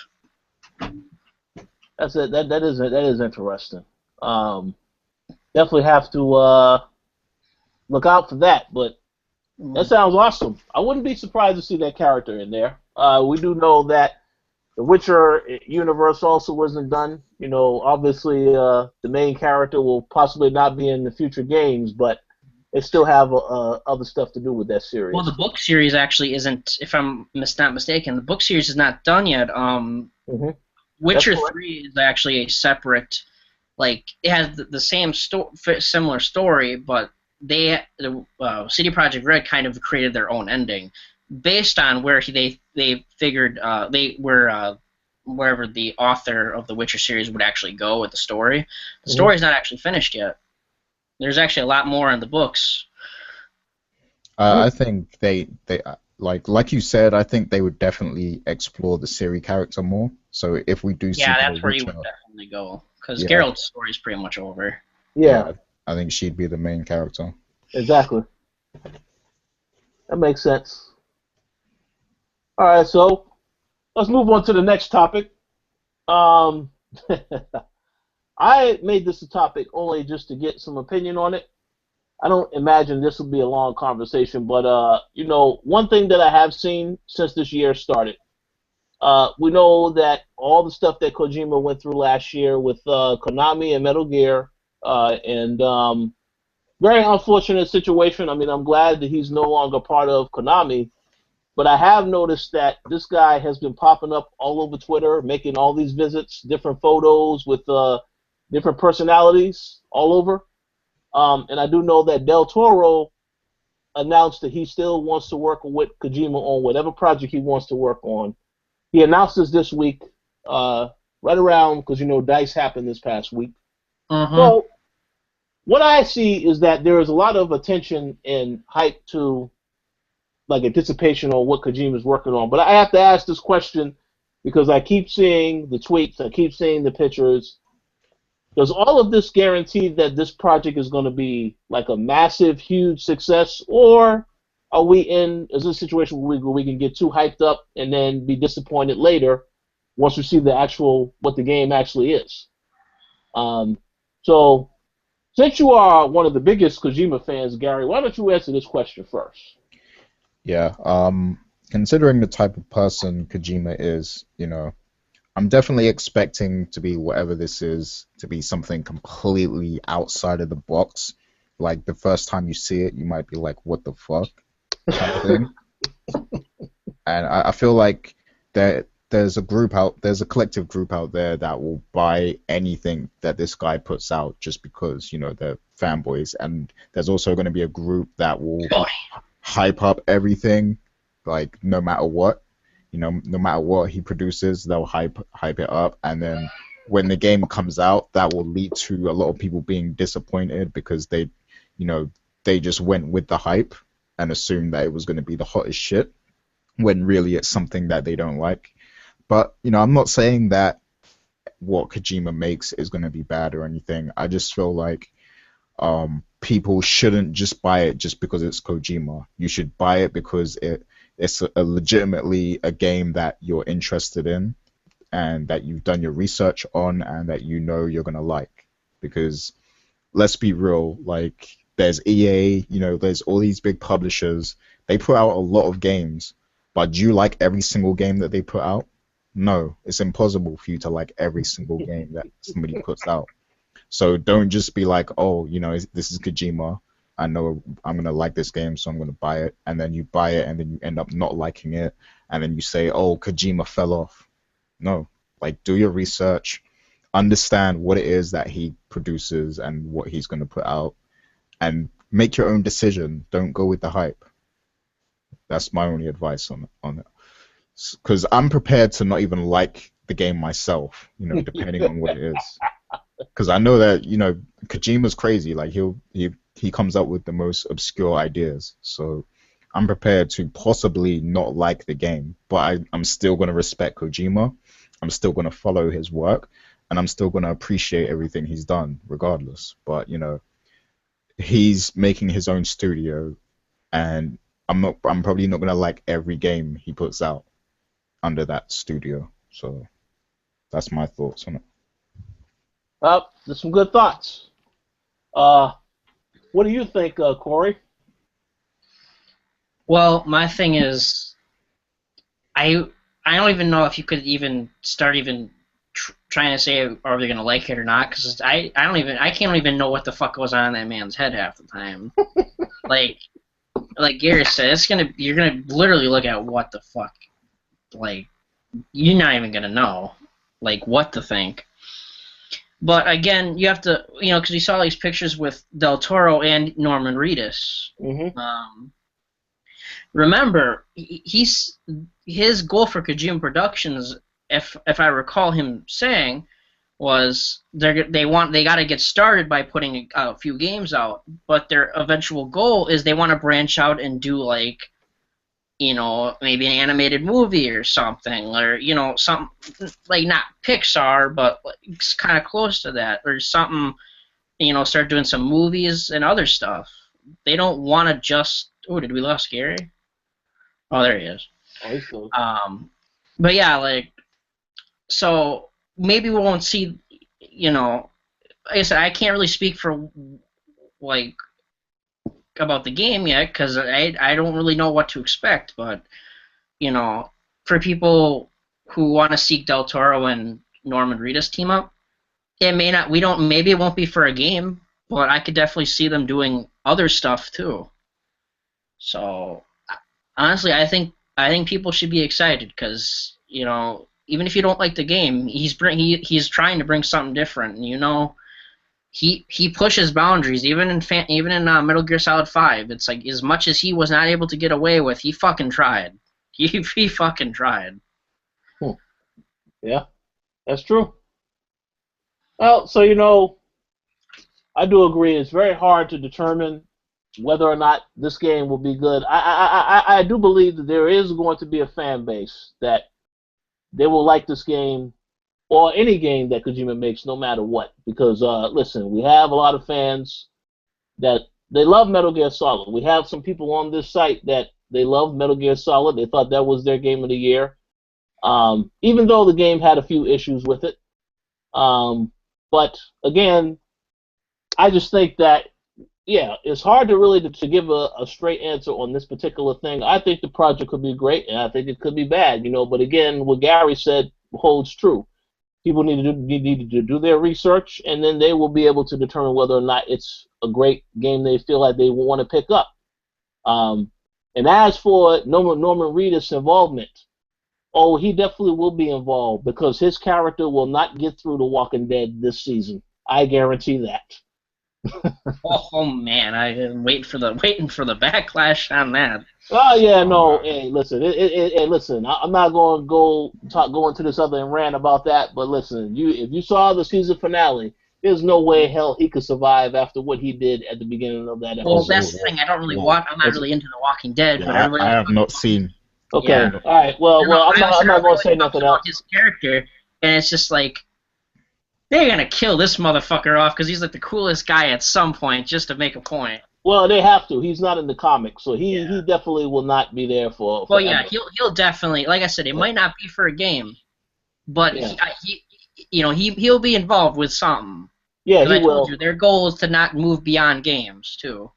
That's it. That is interesting. Definitely have to look out for that. But that sounds awesome. I wouldn't be surprised to see that character in there. We do know that the Witcher universe also wasn't done. Obviously the main character will possibly not be in the future games, but they still have other stuff to do with that series. Well, the book series actually isn't, if I'm not mistaken, the book series is not done yet. Witcher 3 is actually a separate, like, it has the same similar story, but CD Projekt Red kind of created their own ending based on where they figured wherever the author of the Witcher series would actually go with the story. The story's not actually finished yet. There's actually a lot more in the books. I think like you said, I think they would definitely explore the Siri character more. So if we do see Yeah, The that's where you Witcher, would definitely go, because yeah, Geralt's story is pretty much over. Yeah, I think she'd be the main character. exactly. That makes sense. All right, so let's move on to the next topic. Um, I made this a topic only just to get some opinion on it. I don't imagine this will be a long conversation, but one thing that I have seen since this year started, we know that all the stuff that Kojima went through last year with Konami and Metal Gear, and very unfortunate situation. I mean, I'm glad that he's no longer part of Konami, but I have noticed that this guy has been popping up all over Twitter, making all these visits, different photos with different personalities all over. And I do know that Del Toro announced that he still wants to work with Kojima on whatever project he wants to work on. He announced this week, right around, because DICE happened this past week. So what I see is that there is a lot of attention and hype to, like, anticipation on what Kojima is working on. But I have to ask this question because I keep seeing the tweets, I keep seeing the pictures. Does all of this guarantee that this project is going to be like a massive, huge success, or are we in is this a situation where we can get too hyped up and then be disappointed later once we see the actual what the game actually is? So since you are one of the biggest Kojima fans, Gary, why don't you answer this question first? Yeah, considering the type of person Kojima is, I'm definitely expecting to be whatever this is to be something completely outside of the box. Like the first time you see it, you might be like, "What the fuck?" kind of thing. And I feel like there's a collective group out there that will buy anything that this guy puts out just because they're fanboys. And there's also going to be a group that will hype up everything, like no matter what. No matter what he produces, they'll hype it up, and then when the game comes out, that will lead to a lot of people being disappointed because they just went with the hype and assumed that it was going to be the hottest shit, when really it's something that they don't like. But I'm not saying that what Kojima makes is going to be bad or anything. I just feel like people shouldn't just buy it just because it's Kojima. You should buy it because it's legitimately a game that you're interested in and that you've done your research on and that you're going to like. Because let's be real, like there's EA, there's all these big publishers. They put out a lot of games, but do you like every single game that they put out? No, it's impossible for you to like every single game that somebody puts out. So don't just be like, oh, this is Kojima. I know I'm going to like this game, so I'm going to buy it. And then you buy it, and then you end up not liking it. And then you say, oh, Kojima fell off. No. Like, do your research. Understand what it is that he produces and what he's going to put out. And make your own decision. Don't go with the hype. That's my only advice on it. Because I'm prepared to not even like the game myself, depending on what it is. Because I know that Kojima's crazy. Like he comes up with the most obscure ideas. So I'm prepared to possibly not like the game, but I'm still going to respect Kojima. I'm still going to follow his work, and I'm still going to appreciate everything he's done, regardless. But he's making his own studio, and I'm probably not going to like every game he puts out under that studio. So that's my thoughts on it. There's some good thoughts. What do you think, Corey? Well, my thing is, I don't even know if you could even start trying to say are they gonna like it or not, because I can't even know what the fuck goes on in that man's head half the time. like Gary said, you're gonna literally look at what the fuck, like you're not even gonna know like what to think. But again, you have to, because we saw these pictures with Del Toro and Norman Reedus. Mm-hmm. Remember, his goal for Kojima Productions, if I recall him saying, was they got to get started by putting a few games out, but their eventual goal is they want to branch out and do like you know, maybe an animated movie or something, or, you know, something like not Pixar, but it's kind of close to that, or something, you know, start doing some movies and other stuff. They don't want to just. Oh, did we lose Gary? Oh, there he is. Oh, he's still. But yeah, like, so maybe we won't see, you know, like I said, I can't really speak for, like, about the game yet, because I don't really know what to expect, but, you know, for people who want to seek Del Toro and Norman Reedus team up, it may not, we don't, maybe it won't be for a game, but I could definitely see them doing other stuff too. So honestly, I think people should be excited because, you know, even if you don't like the game, he's trying to bring something different. You know, he pushes boundaries even in Metal Gear Solid 5. It's like as much as he was not able to get away with, he fucking tried. He fucking tried. Yeah, that's true. Well, so you know, I do agree. It's very hard to determine whether or not this game will be good. I do believe that there is going to be a fan base that they will like this game or any game that Kojima makes, no matter what. Because listen, we have a lot of fans that they love Metal Gear Solid. We have some people on this site that they love Metal Gear Solid. They thought that was their game of the year, even though the game had a few issues with it. But again, I just think that yeah, it's hard to really to give a straight answer on this particular thing. I think the project could be great, and I think it could be bad. You know, but again, what Gary said holds true. People need to do their research, and then they will be able to determine whether or not it's a great game they feel like they want to pick up. And as for Norman Reedus' involvement, oh, he definitely will be involved because his character will not get through The Walking Dead this season. I guarantee that. Oh man, I am waiting for the backlash on that. Oh yeah, no. Hey, listen. Listen. I'm not going to go into this other and rant about that. But listen, if you saw the season finale, there's no way hell he could survive after what he did at the beginning of that episode. Well, that's the thing. I don't really watch. I'm not really into The Walking Dead, but everybody. I have not seen. Okay. Yeah. All right. Well, I'm not going to say nothing else. His character, and it's just like they're gonna kill this motherfucker off because he's like the coolest guy at some point, just to make a point. Well, they have to. He's not in the comics, so he definitely will not be there for. Well, yeah, he'll definitely. Like I said, it might not be for a game, but he'll be involved with something. Yeah, he will. I told you, their goal is to not move beyond games too.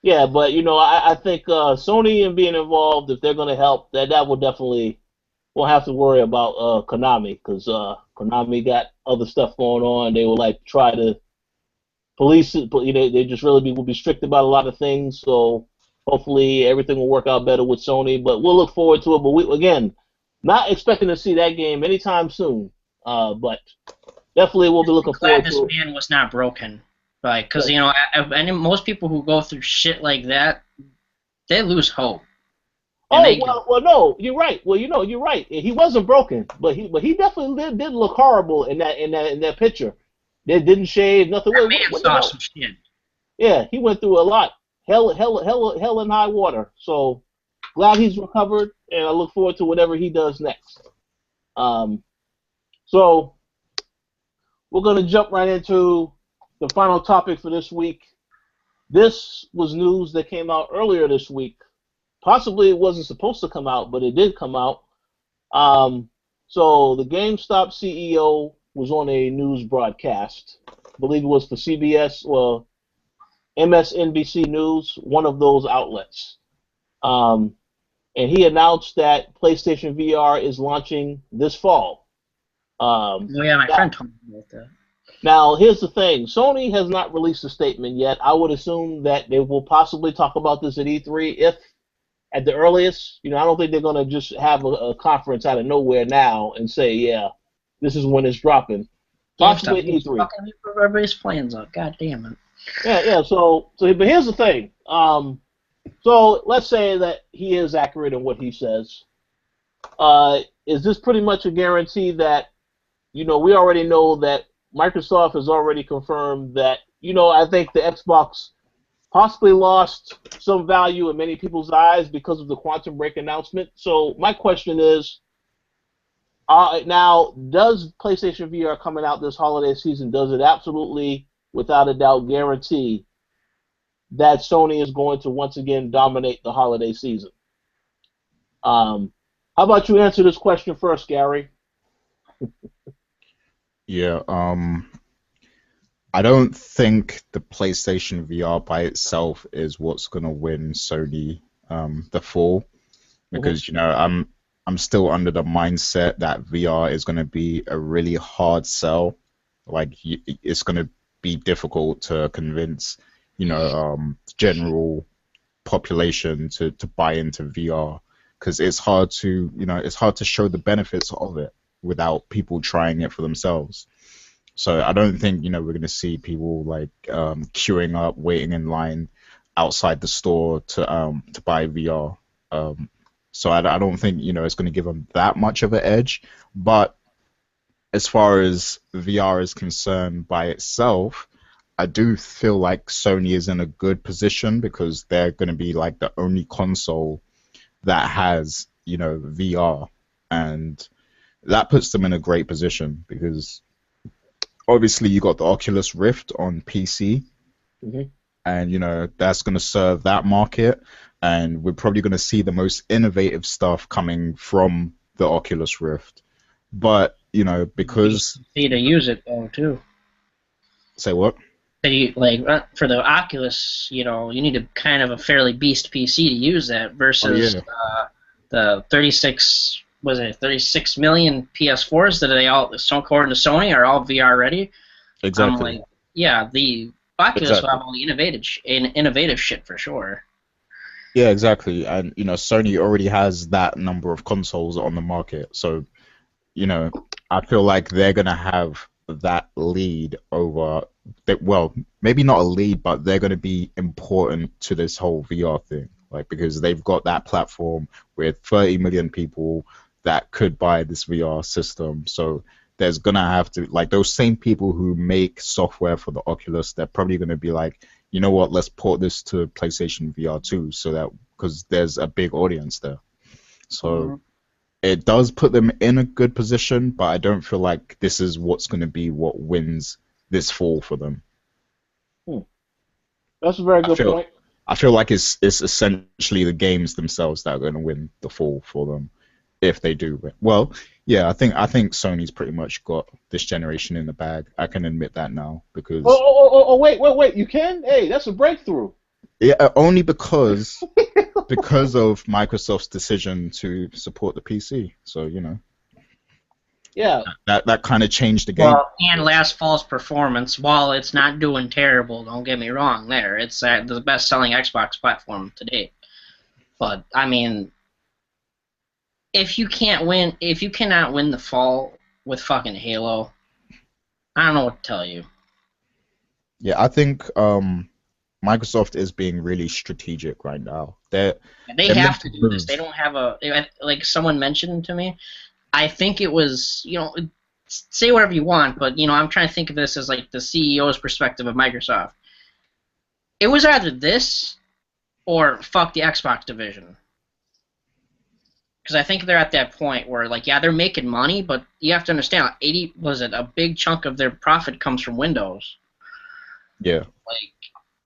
Yeah, but you know, I think Sony and being involved, if they're going to help, that will definitely won't have to worry about Konami because Konami got other stuff going on. They will like try to police it, but they just really will be strict about a lot of things. So hopefully everything will work out better with Sony. But we'll look forward to it. But again, not expecting to see that game anytime soon. But definitely we'll be looking forward to it. Glad this man was not broken, right? Because most people who go through shit like that, they lose hope. Well, no, you're right. Well, you're right. He wasn't broken, but he definitely did look horrible in that picture. They didn't shave, nothing. That man saw some shit. Yeah, he went through a lot. Hell and high water. So glad he's recovered, and I look forward to whatever he does next. So we're gonna jump right into the final topic for this week. This was news that came out earlier this week. Possibly it wasn't supposed to come out, but it did come out. So the GameStop CEO was on a news broadcast. I believe it was for CBS or MSNBC News, one of those outlets. And he announced that PlayStation VR is launching this fall. My friend told me about that. Now, here's the thing. Sony has not released a statement yet. I would assume that they will possibly talk about this at E3 if at the earliest. I don't think they're going to just have a conference out of nowhere now and say, yeah, this is when it's dropping. Possibly at E3. Fucking everybody's plans up. God damn it. Yeah. So, but here's the thing. So let's say that he is accurate in what he says. Is this pretty much a guarantee that, we already know that Microsoft has already confirmed that, I think the Xbox possibly lost some value in many people's eyes because of the Quantum Break announcement. So my question is, now, does PlayStation VR coming out this holiday season, does it absolutely, without a doubt, guarantee that Sony is going to once again dominate the holiday season? How about you answer this question first, Gary? Yeah, I don't think the PlayStation VR by itself is what's gonna win Sony the fall, because I'm still under the mindset that VR is gonna be a really hard sell. Like it's gonna be difficult to convince general population to buy into VR, because it's hard to show the benefits of it without people trying it for themselves. So I don't think we're going to see people like queuing up, waiting in line outside the store to buy VR. So I don't think it's going to give them that much of an edge. But as far as VR is concerned by itself, I do feel like Sony is in a good position, because they're going to be like the only console that has VR, and that puts them in a great position, because obviously you got the Oculus Rift on PC, and that's going to serve that market, and we're probably going to see the most innovative stuff coming from the Oculus Rift. But because you need to use it though too. Say what? For the Oculus, you need a kind of a fairly beast PC to use that versus the 36 million PS4s that they all, according to Sony, are all VR ready. Exactly. The Oculus will have all the innovative shit for sure. Yeah, exactly. And Sony already has that number of consoles on the market, so I feel like they're gonna have that lead over. Well, maybe not a lead, but they're gonna be important to this whole VR thing, like, because they've got that platform with 30 million people that could buy this VR system. So there's gonna have to, like, those same people who make software for the Oculus, they're probably gonna be like, you know what, let's port this to PlayStation VR too, so that, because there's a big audience there. So it does put them in a good position, but I don't feel like this is what's going to be what wins this fall for them. That's a very good point. I feel like it's essentially the games themselves that are going to win the fall for them, if they do. Well, yeah, I think Sony's pretty much got this generation in the bag. I can admit that now, because wait, you can? Hey, that's a breakthrough. Yeah, only because of Microsoft's decision to support the PC. So yeah, that kind of changed the game. Well, and last fall's performance, while it's not doing terrible, don't get me wrong, it's the best-selling Xbox platform to date. But I mean, if you cannot win the fall with fucking Halo, I don't know what to tell you. Yeah, I think Microsoft is being really strategic right now. They have to do this. They don't have like someone mentioned to me. I think it was, say whatever you want, but I'm trying to think of this as like the CEO's perspective of Microsoft. It was either this or fuck the Xbox division. Because I think they're at that point where, like, yeah, they're making money, but you have to understand, a big chunk of their profit comes from Windows. Yeah.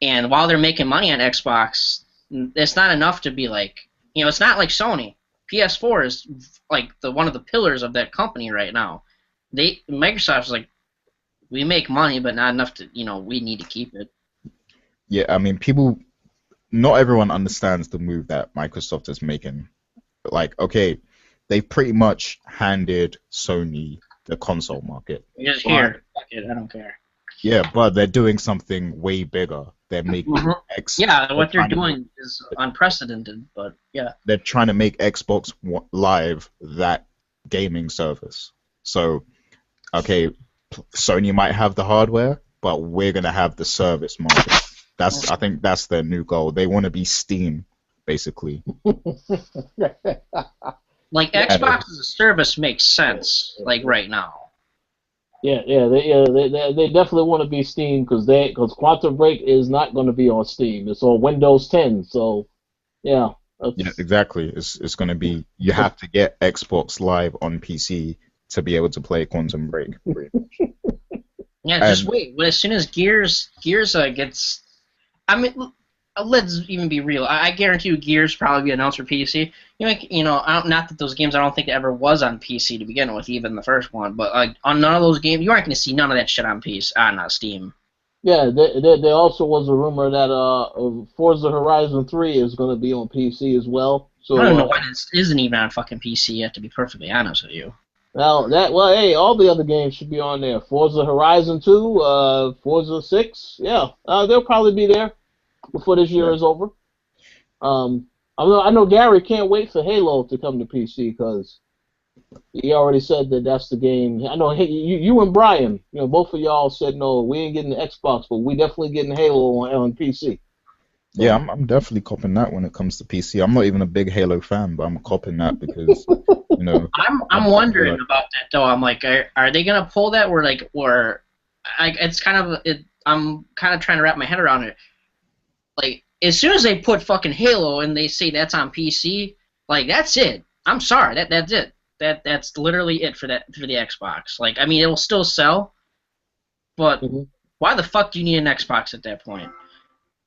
And while they're making money on Xbox, it's not enough to be like, it's not like Sony. PS4 is like one of the pillars of that company right now. Microsoft's like, we make money, but not enough to, we need to keep it. Yeah, I mean, not everyone understands the move that Microsoft is making. Like, okay, they've pretty much handed Sony the console market. Just here, fuck it, I don't care. Yeah, but they're doing something way bigger. They're making what they're doing is unprecedented, but yeah. They're trying to make Xbox Live that gaming service. So, okay, Sony might have the hardware, but we're gonna have the service market. I think that's their new goal. They want to be Steam, basically. Like, Xbox as a service makes sense, like, right now. They definitely want to be Steam because Quantum Break is not going to be on Steam. It's on Windows 10. So yeah, Yeah, that's exactly. It's gonna be you have to get Xbox Live on PC to be able to play Quantum Break, pretty much. Yeah, just And wait. Well, as soon as Gears gets, I mean, let's even be real. I guarantee you, Gears probably be announced for PC. Not that those games I don't think ever was on PC to begin with, even the first one. But like on none of those games, you aren't going to see none of that shit on PC on Steam. yeah. There also was a rumor that Forza Horizon 3 is going to be on PC as well. I don't So even know why this isn't even on fucking PC yet. To be perfectly honest with you. hey, all the other games should be on there. Forza Horizon 2, Forza 6, yeah, they'll probably be there before this year yeah, is over. Um, I know Gary can't wait for Halo to come to PC because he already said that that's the game. I know you and Brian, both of y'all said no, we ain't getting the Xbox, but we definitely getting Halo on PC. yeah. So I'm definitely copping that when it comes to PC. I'm not even a big Halo fan, but I'm copping that because you know I'm wondering about that though. I'm like, are they gonna pull that it's kind of I'm kind of trying to wrap my head around it. Like as soon as they put fucking Halo and they say that's on PC, like that's it. I'm sorry, that's it. That's literally it for the Xbox. Like I mean, it'll still sell, but mhm. why the fuck do you need an Xbox at that point?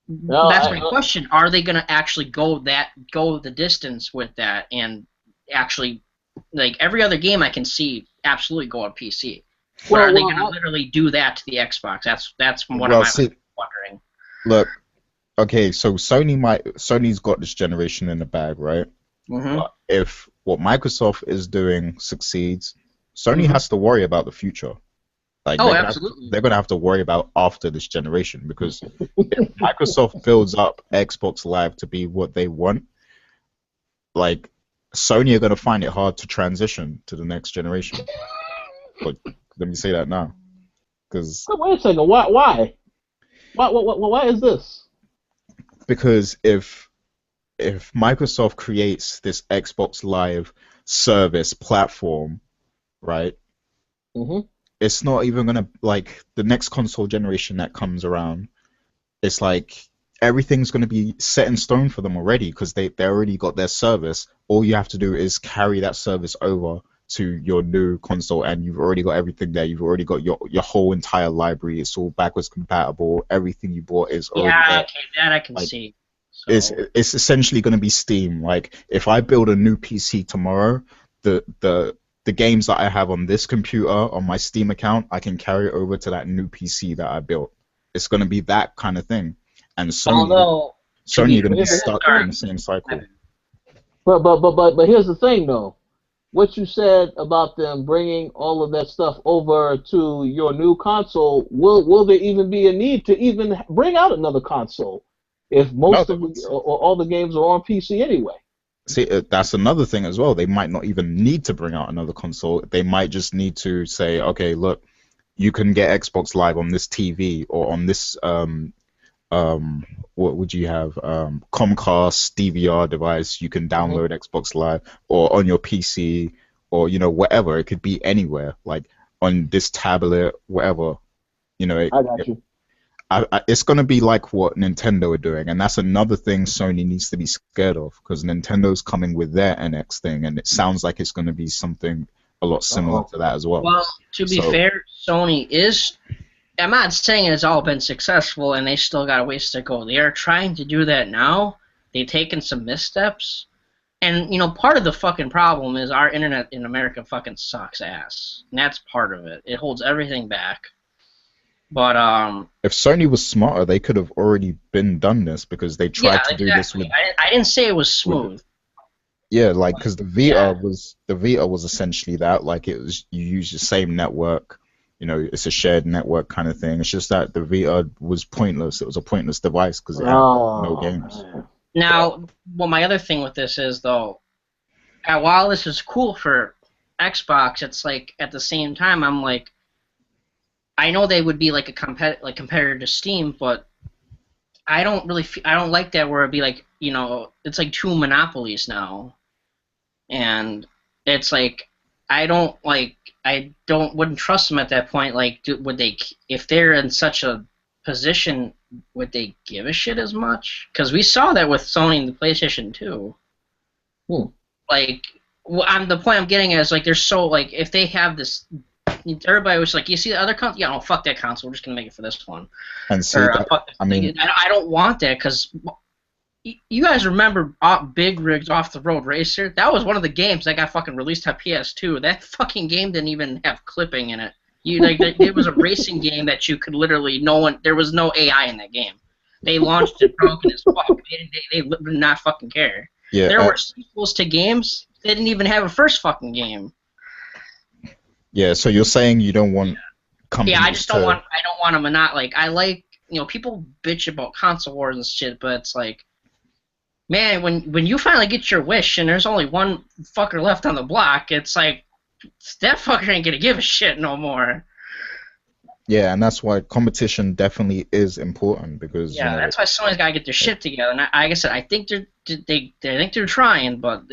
No, That's my question. Are they gonna actually go the distance with that and actually like every other game I can see absolutely go on PC. But are they gonna literally do that to the Xbox? That's what well, I'm see, wondering. look, okay, so Sony's got this generation in the bag, right? Mm-hmm. But if what Microsoft is doing succeeds, Sony Mm-hmm. has to worry about the future. Like Oh, absolutely. they're gonna have to worry about after this generation because if Microsoft builds up Xbox Live to be what they want, like Sony are gonna find it hard to transition to the next generation. But let me say that now, because wait a second. Why? Why is this? because if Microsoft creates this Xbox Live service platform, right? Mm-hmm. It's not even gonna like the next console generation that comes around. It's like everything's gonna be set in stone for them already because they already got their service. All you have to do is carry that service over to your new console, and you've already got everything there. You've already got your whole entire library. It's all backwards compatible. Everything you bought is already Yeah, there. okay, that I can Like see. it's essentially going to be Steam. Like if I build a new PC tomorrow, the games that I have on this computer on my Steam account, I can carry over to that new PC that I built. It's going to be that kind of thing. And Although to Sony be are going to be fair, stuck sorry, in the same cycle. But here's the thing though. What you said about them bringing all of that stuff over to your new console, will there even be a need to even bring out another console if No, most of or all the games are on PC anyway? see, that's another thing as well. They might not even need to bring out another console. They might just need to say, okay, look, you can get Xbox Live on this TV or on this what would you have Comcast DVR device. You can Hmm. download Xbox Live or on your PC or whatever. It could be anywhere, like on this tablet, whatever. I got you. It's gonna be like what Nintendo are doing, and that's another thing Sony needs to be scared of because Nintendo's coming with their NX thing, and it sounds like it's gonna be something a lot similar Uh-oh. to that as well. well, to be So fair, Sony is. I'm not saying it's all been successful and they still got a ways to go. They are trying to do that now. They've taken some missteps. And, part of the fucking problem is our internet in America fucking sucks ass. And that's part of it. It holds everything back. But, if Sony was smarter, they could have already been done this because they yeah, tried to do this exactly. I didn't say it was with smooth. yeah, like because Yeah. The Vita was essentially that. Like it was you use the same network. It's a shared network kind of thing. It's just that the Vita was pointless. It was a pointless device because it had no Oh, games. man. Now, well, my other thing with this is, though, while this is cool for Xbox, it's like, at the same time, I'm like, I know they would be like a competitor to Steam, but I don't really I don't like that where it'd be like it's like two monopolies now, and it's like wouldn't trust them at that point. Like, would they, if they're in such a position, would they give a shit as much? Because we saw that with Sony and the PlayStation 2. Like, the point I'm getting at is, like, they're so, like, if they have this, everybody was like, you see the other console? Yeah, no, fuck that console. We're just gonna make it for this one. And see, I don't want that, because you guys remember Big Rigs Off the Road Racer? That was one of the games that got fucking released on PS2. That fucking game didn't even have clipping in it. It was a racing game that you could literally, there was no AI in that game. They launched it broken as fuck. They did not fucking care. Yeah, there were sequels to games. They didn't even have a first fucking game. Yeah, so you're saying you don't want companies I don't want them to not, like, I like, people bitch about console wars and shit, but it's like, man, when you finally get your wish and there's only one fucker left on the block, it's like, that fucker ain't gonna give a shit no more. Yeah, and that's why competition definitely is important, because that's why Sony's gotta get their shit together. And like I said, I think they're trying, but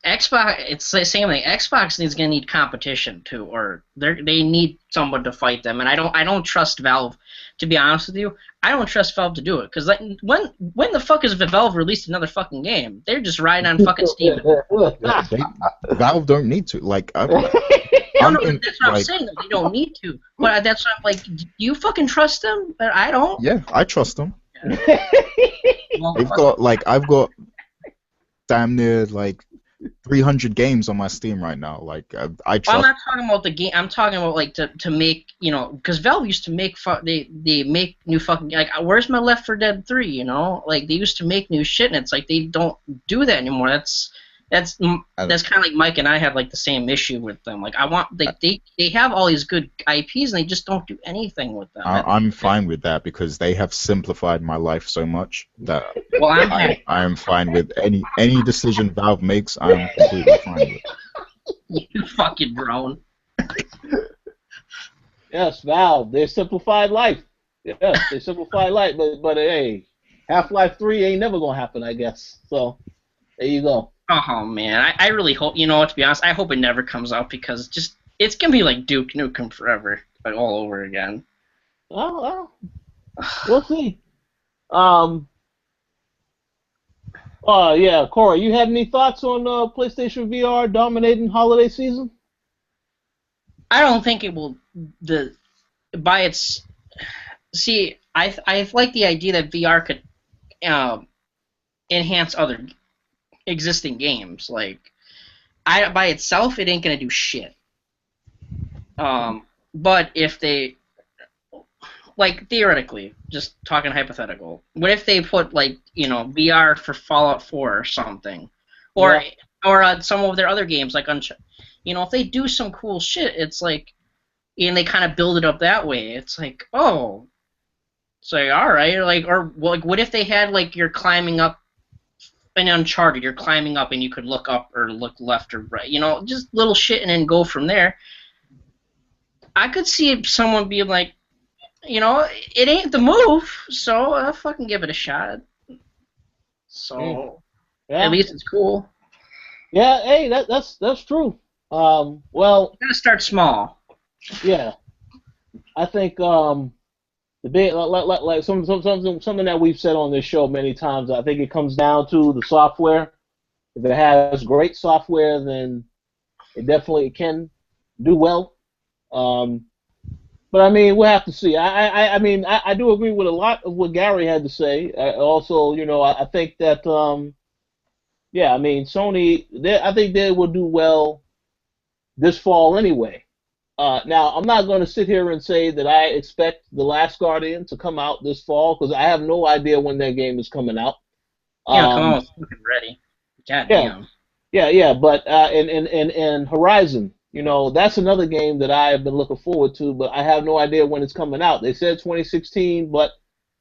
Xbox, it's the same thing. Xbox is gonna need competition too, or they need someone to fight them. And I don't trust Valve. To be honest with you, I don't trust Valve to do it, because like, when the fuck has Valve released another fucking game? They're just riding on fucking Steam. Valve don't need to. Like, that's what I'm saying. That they don't need to. But that's what I'm like. Do you fucking trust them? But I don't. Yeah, I trust them. I've got damn near like 300 games on my Steam right now. Like, I trust. I'm not talking about the game. I'm talking about, like, to make, because Valve used to make they make new fucking, like, where's my Left 4 Dead 3? Like, they used to make new shit, and it's like they don't do that anymore. That's kind of like Mike and I have, like, the same issue with them. Like, they have all these good IPs, and they just don't do anything with them. I'm fine with that, because they have simplified my life so much that I am fine with any decision Valve makes. I'm completely fine with. You fucking drone. Yes, Valve. They simplified life. Yes, they simplified life. But hey, Half-Life 3 ain't never gonna happen, I guess. So there you go. Oh man, I really hope, to be honest, I hope it never comes out, because it's gonna be like Duke Nukem forever, like all over again. Well, we'll see. Yeah, Corey, you have any thoughts on PlayStation VR dominating holiday season? I don't think it will. See, I like the idea that VR could enhance other existing games. Like, by itself, it ain't gonna do shit. But if they, like, theoretically, just talking hypothetical, what if they put, like, VR for Fallout 4 or something, or some of their other games, like if they do some cool shit, it's like, and they kind of build it up that way. It's like, oh, it's like, all right, like, or like, what if they had, like, you're climbing up in Uncharted, you're climbing up and you could look up or look left or right, just little shit, and then go from there. I could see someone being like, it ain't the move, so I'll fucking give it a shot. So at least it's cool. Yeah, hey, that's true. Well, you gotta start small. Yeah, I think the big, like something that we've said on this show many times. I think it comes down to the software. If it has great software, then it definitely can do well. But I mean, we'll have to see. I mean, I do agree with a lot of what Gary had to say. Also, I think that yeah, I mean, Sony, I think they will do well this fall anyway. Now, I'm not going to sit here and say that I expect The Last Guardian to come out this fall, because I have no idea when that game is coming out. Yeah, come on, it's fucking ready. God damn. Yeah, but and Horizon, that's another game that I have been looking forward to, but I have no idea when it's coming out. They said 2016, but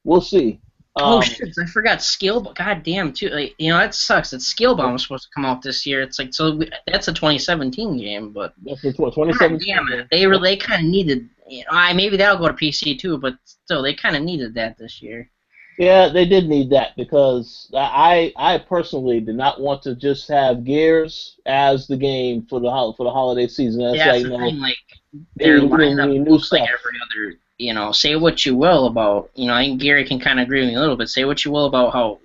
we'll see. Oh shit! I forgot Scalebound. God damn, too. Like, that sucks. That Scalebound was supposed to come out this year. It's like, so that's a 2017 game, but that's 2017. God damn it! They kind of needed. Maybe that'll go to PC too, but still, they kind of needed that this year. Yeah, they did need that because I personally did not want to just have Gears as the game for the holiday season. That's That's like the no, thing. Like they their need lineup new looks like stuff. every other. Say what you will about. I think Gary can kind of agree with me a little bit. Say what you will about how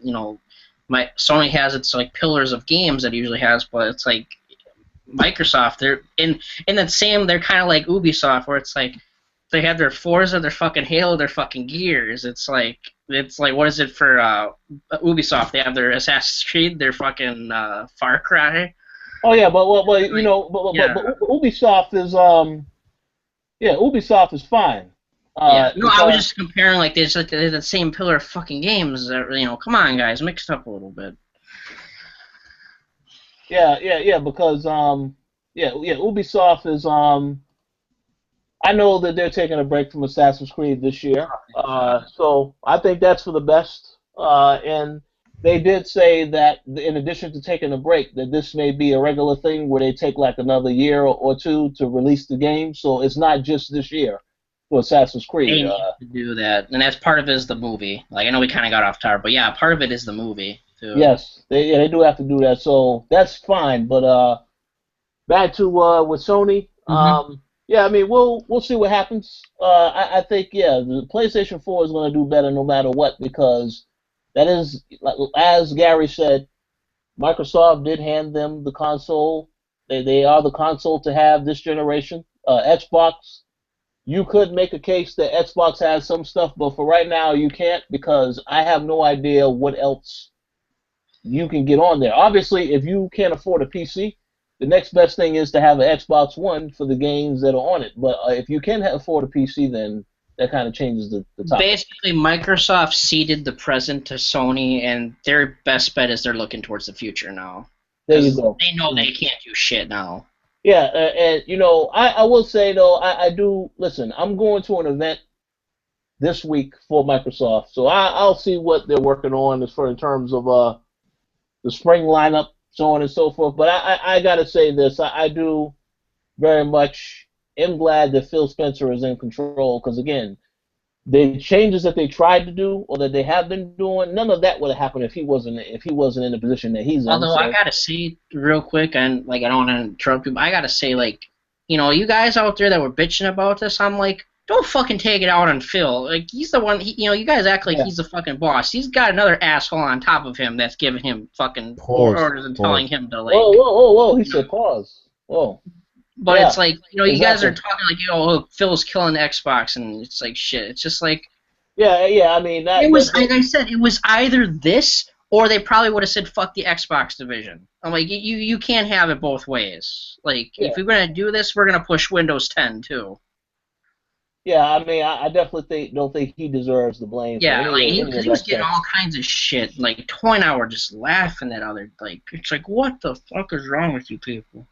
my Sony has its like pillars of games that it usually has, but it's like Microsoft. They're in that same. They're kind of like Ubisoft, where it's like they have their Forza, their fucking Halo, their fucking Gears. It's like what is it for Ubisoft? They have their Assassin's Creed, their fucking Far Cry. Oh yeah, but you Like, know, yeah, but Ubisoft is yeah, Ubisoft is fine. yeah. No, I was Because just comparing like they're the same pillar of fucking games. Come on, guys, mix it up a little bit. yeah, because yeah, Ubisoft is I know that they're taking a break from Assassin's Creed this year, so I think that's for the best. And they did say that in addition to taking a break, that this may be a regular thing where they take like another year or two to release the game. So it's not just this year for Assassin's They Creed. need to do that, and that's part of it is the movie. Like I know we kind of got off topic, but yeah, part of it is the movie too. Yes, they do have to do that, so that's fine. But back to with Sony. Hmm. Yeah, I mean we'll see what happens. I think yeah, the PlayStation 4 is going to do better no matter what because that is like, as Gary said, Microsoft did hand them the console. They are the console to have this generation. Xbox, you could make a case that Xbox has some stuff, but for right now you can't because I have no idea what else you can get on there. Obviously, if you can't afford a PC, the next best thing is to have an Xbox One for the games that are on it. But if you can afford a PC, then that kind of changes the topic. Basically, Microsoft ceded the present to Sony, and their best bet is they're looking towards the future now There you because go. they know Mm. they can't do shit now. Yeah, and you know, I will say though, I do listen. I'm going to an event this week for Microsoft, so I'll see what they're working on as far in terms of the spring lineup, so on and so forth. But I gotta say this, I do very much am glad that Phil Spencer is in control because again, the changes that they tried to do or that they have been doing, none of that would have happened if he wasn't in the position that he's in. Although I So gotta say real quick, and like I don't want to interrupt you, but I gotta say like, you guys out there that were bitching about this, I'm like, don't fucking take it out on Phil. Like he's the one. You guys act like yeah, he's the fucking boss. He's got another asshole on top of him that's giving him fucking Pause. orders and telling Pause. him to whoa, like, whoa, whoa, whoa, he you know. said pause. Whoa, But yeah, it's like, you guys are exactly. talking like, look, Phil's killing Xbox, and it's like shit. It's just like Yeah, I mean it that was. that Like I said, it was either this or they probably would have said fuck the Xbox division. I'm like, you can't have it both ways. Like yeah, if we're gonna do this, we're gonna push Windows 10 too. yeah. I mean, I definitely don't think he deserves the blame for Yeah, like any because of he that was getting stuff. all kinds of shit. Like Toy and I were just laughing at other like it's like what the fuck is wrong with you people?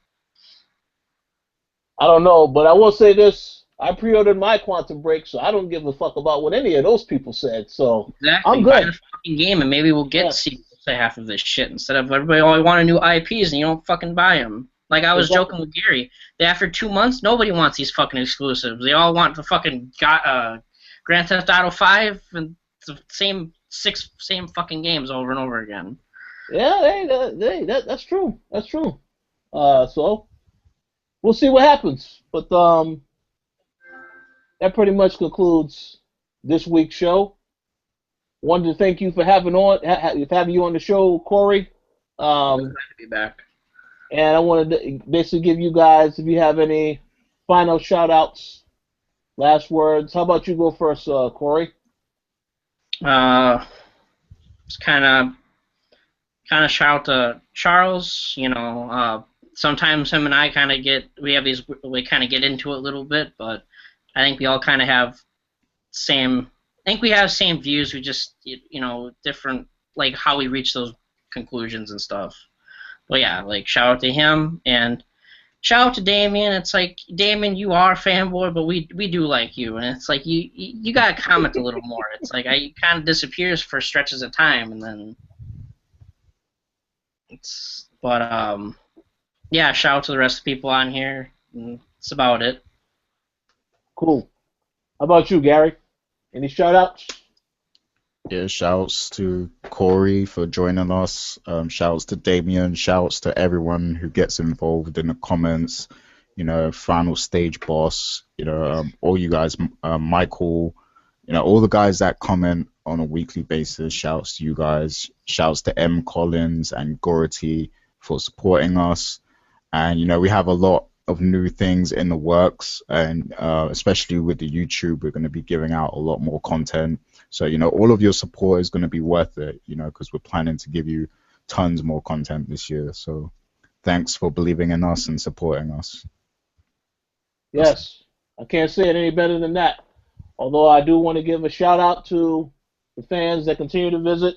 I don't know, but I will say this: I pre-ordered my Quantum Break, so I don't give a fuck about what any of those people said. So I'm Exactly. Buy good. the fucking game and maybe we'll get Yeah, sequels to half of this shit instead of everybody only wanting new IPs and you don't fucking buy them. Like I was exactly. joking with Gary, that after 2 months nobody wants these fucking exclusives. They all want the fucking Grand Theft Auto 5 and the same fucking games over and over again. Yeah, that's true. That's true. So we'll see what happens. But that pretty much concludes this week's show. Wanted to thank you for having you on the show, Corey. Glad Um, to be back. and I wanted to basically give you guys, if you have any final shout outs, last words. How about you go first, Corey? Uh, it's kind of shout out to Charles. Sometimes him and I kind of we kind of get into it a little bit, but I think we all kind of have same. I think we have same views. We just different like how we reach those conclusions and stuff. But yeah, like shout out to him and shout out to Damien. It's like Damien, you are a fanboy, but we do like you, and it's like you gotta comment a little more. It's like I kind of disappears for stretches of time, and then but yeah, shout out to the rest of the people on here. And that's about it. Cool. How about you, Gary? Any shout outs? Yeah, shouts to Corey for joining us. Shouts to Damien. Shouts to everyone who gets involved in the comments. You know, Final Stage Boss. You know, all you guys, Michael. You know, all the guys that comment on a weekly basis. Shouts to you guys. Shouts to M. Collins and Gority for supporting us. And you know, we have a lot of new things in the works, and especially with the YouTube, we're going to be giving out a lot more content. So you know, all of your support is going to be worth it, you know, because we're planning to give you tons more content this year. So thanks for believing in us and supporting us. Yes, I can't say it any better than that. Although I do want to give a shout out to the fans that continue to visit.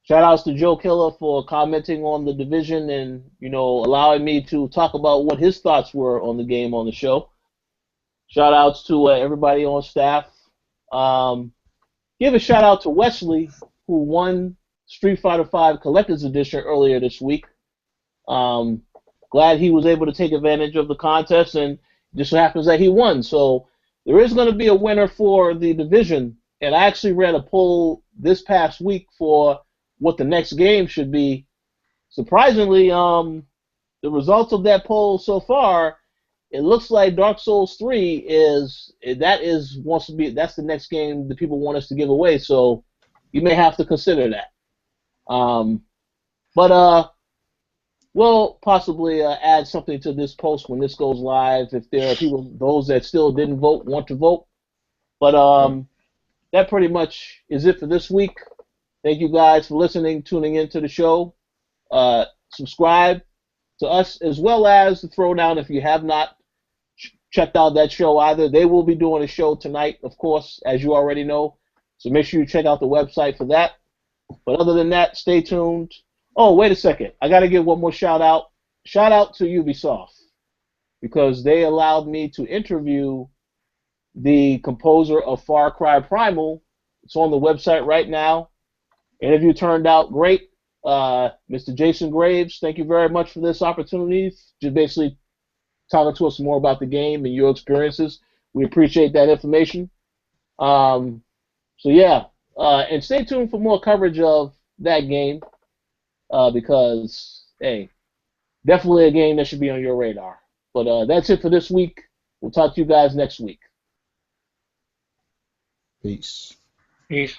Shout outs to Joe Killer for commenting on the division and, you know, allowing me to talk about what his thoughts were on the game on the show. Shout outs to everybody on staff. Give a shout out to Wesley, who won Street Fighter V Collector's Edition earlier this week. Glad he was able to take advantage of the contest, and just so happens that he won. So there is going to be a winner for the division, and I actually read a poll this past week for what the next game should be. Surprisingly, the results of that poll so far, it looks like Dark Souls 3 wants to be that's the next game that people want us to give away. So you may have to consider that. But we'll possibly add something to this post when this goes live if there are people, those that still didn't vote, want to vote. But that pretty much is it for this week. Thank you guys for listening, tuning into the show. Subscribe to us as well as the Throwdown if you have not checked out that show either. They will be doing a show tonight, of course, as you already know. So make sure you check out the website for that. But other than that, stay tuned. Oh, wait a second. I got to give one more shout out. Shout out to Ubisoft because they allowed me to interview the composer of Far Cry Primal. It's on the website right now. Interview turned out great. Mr. Jason Graves, thank you very much for this opportunity. Just basically talking to us more about the game and your experiences. We appreciate that information. So yeah, and stay tuned for more coverage of that game because, hey, definitely a game that should be on your radar. But that's it for this week. We'll talk to you guys next week. Peace. Peace.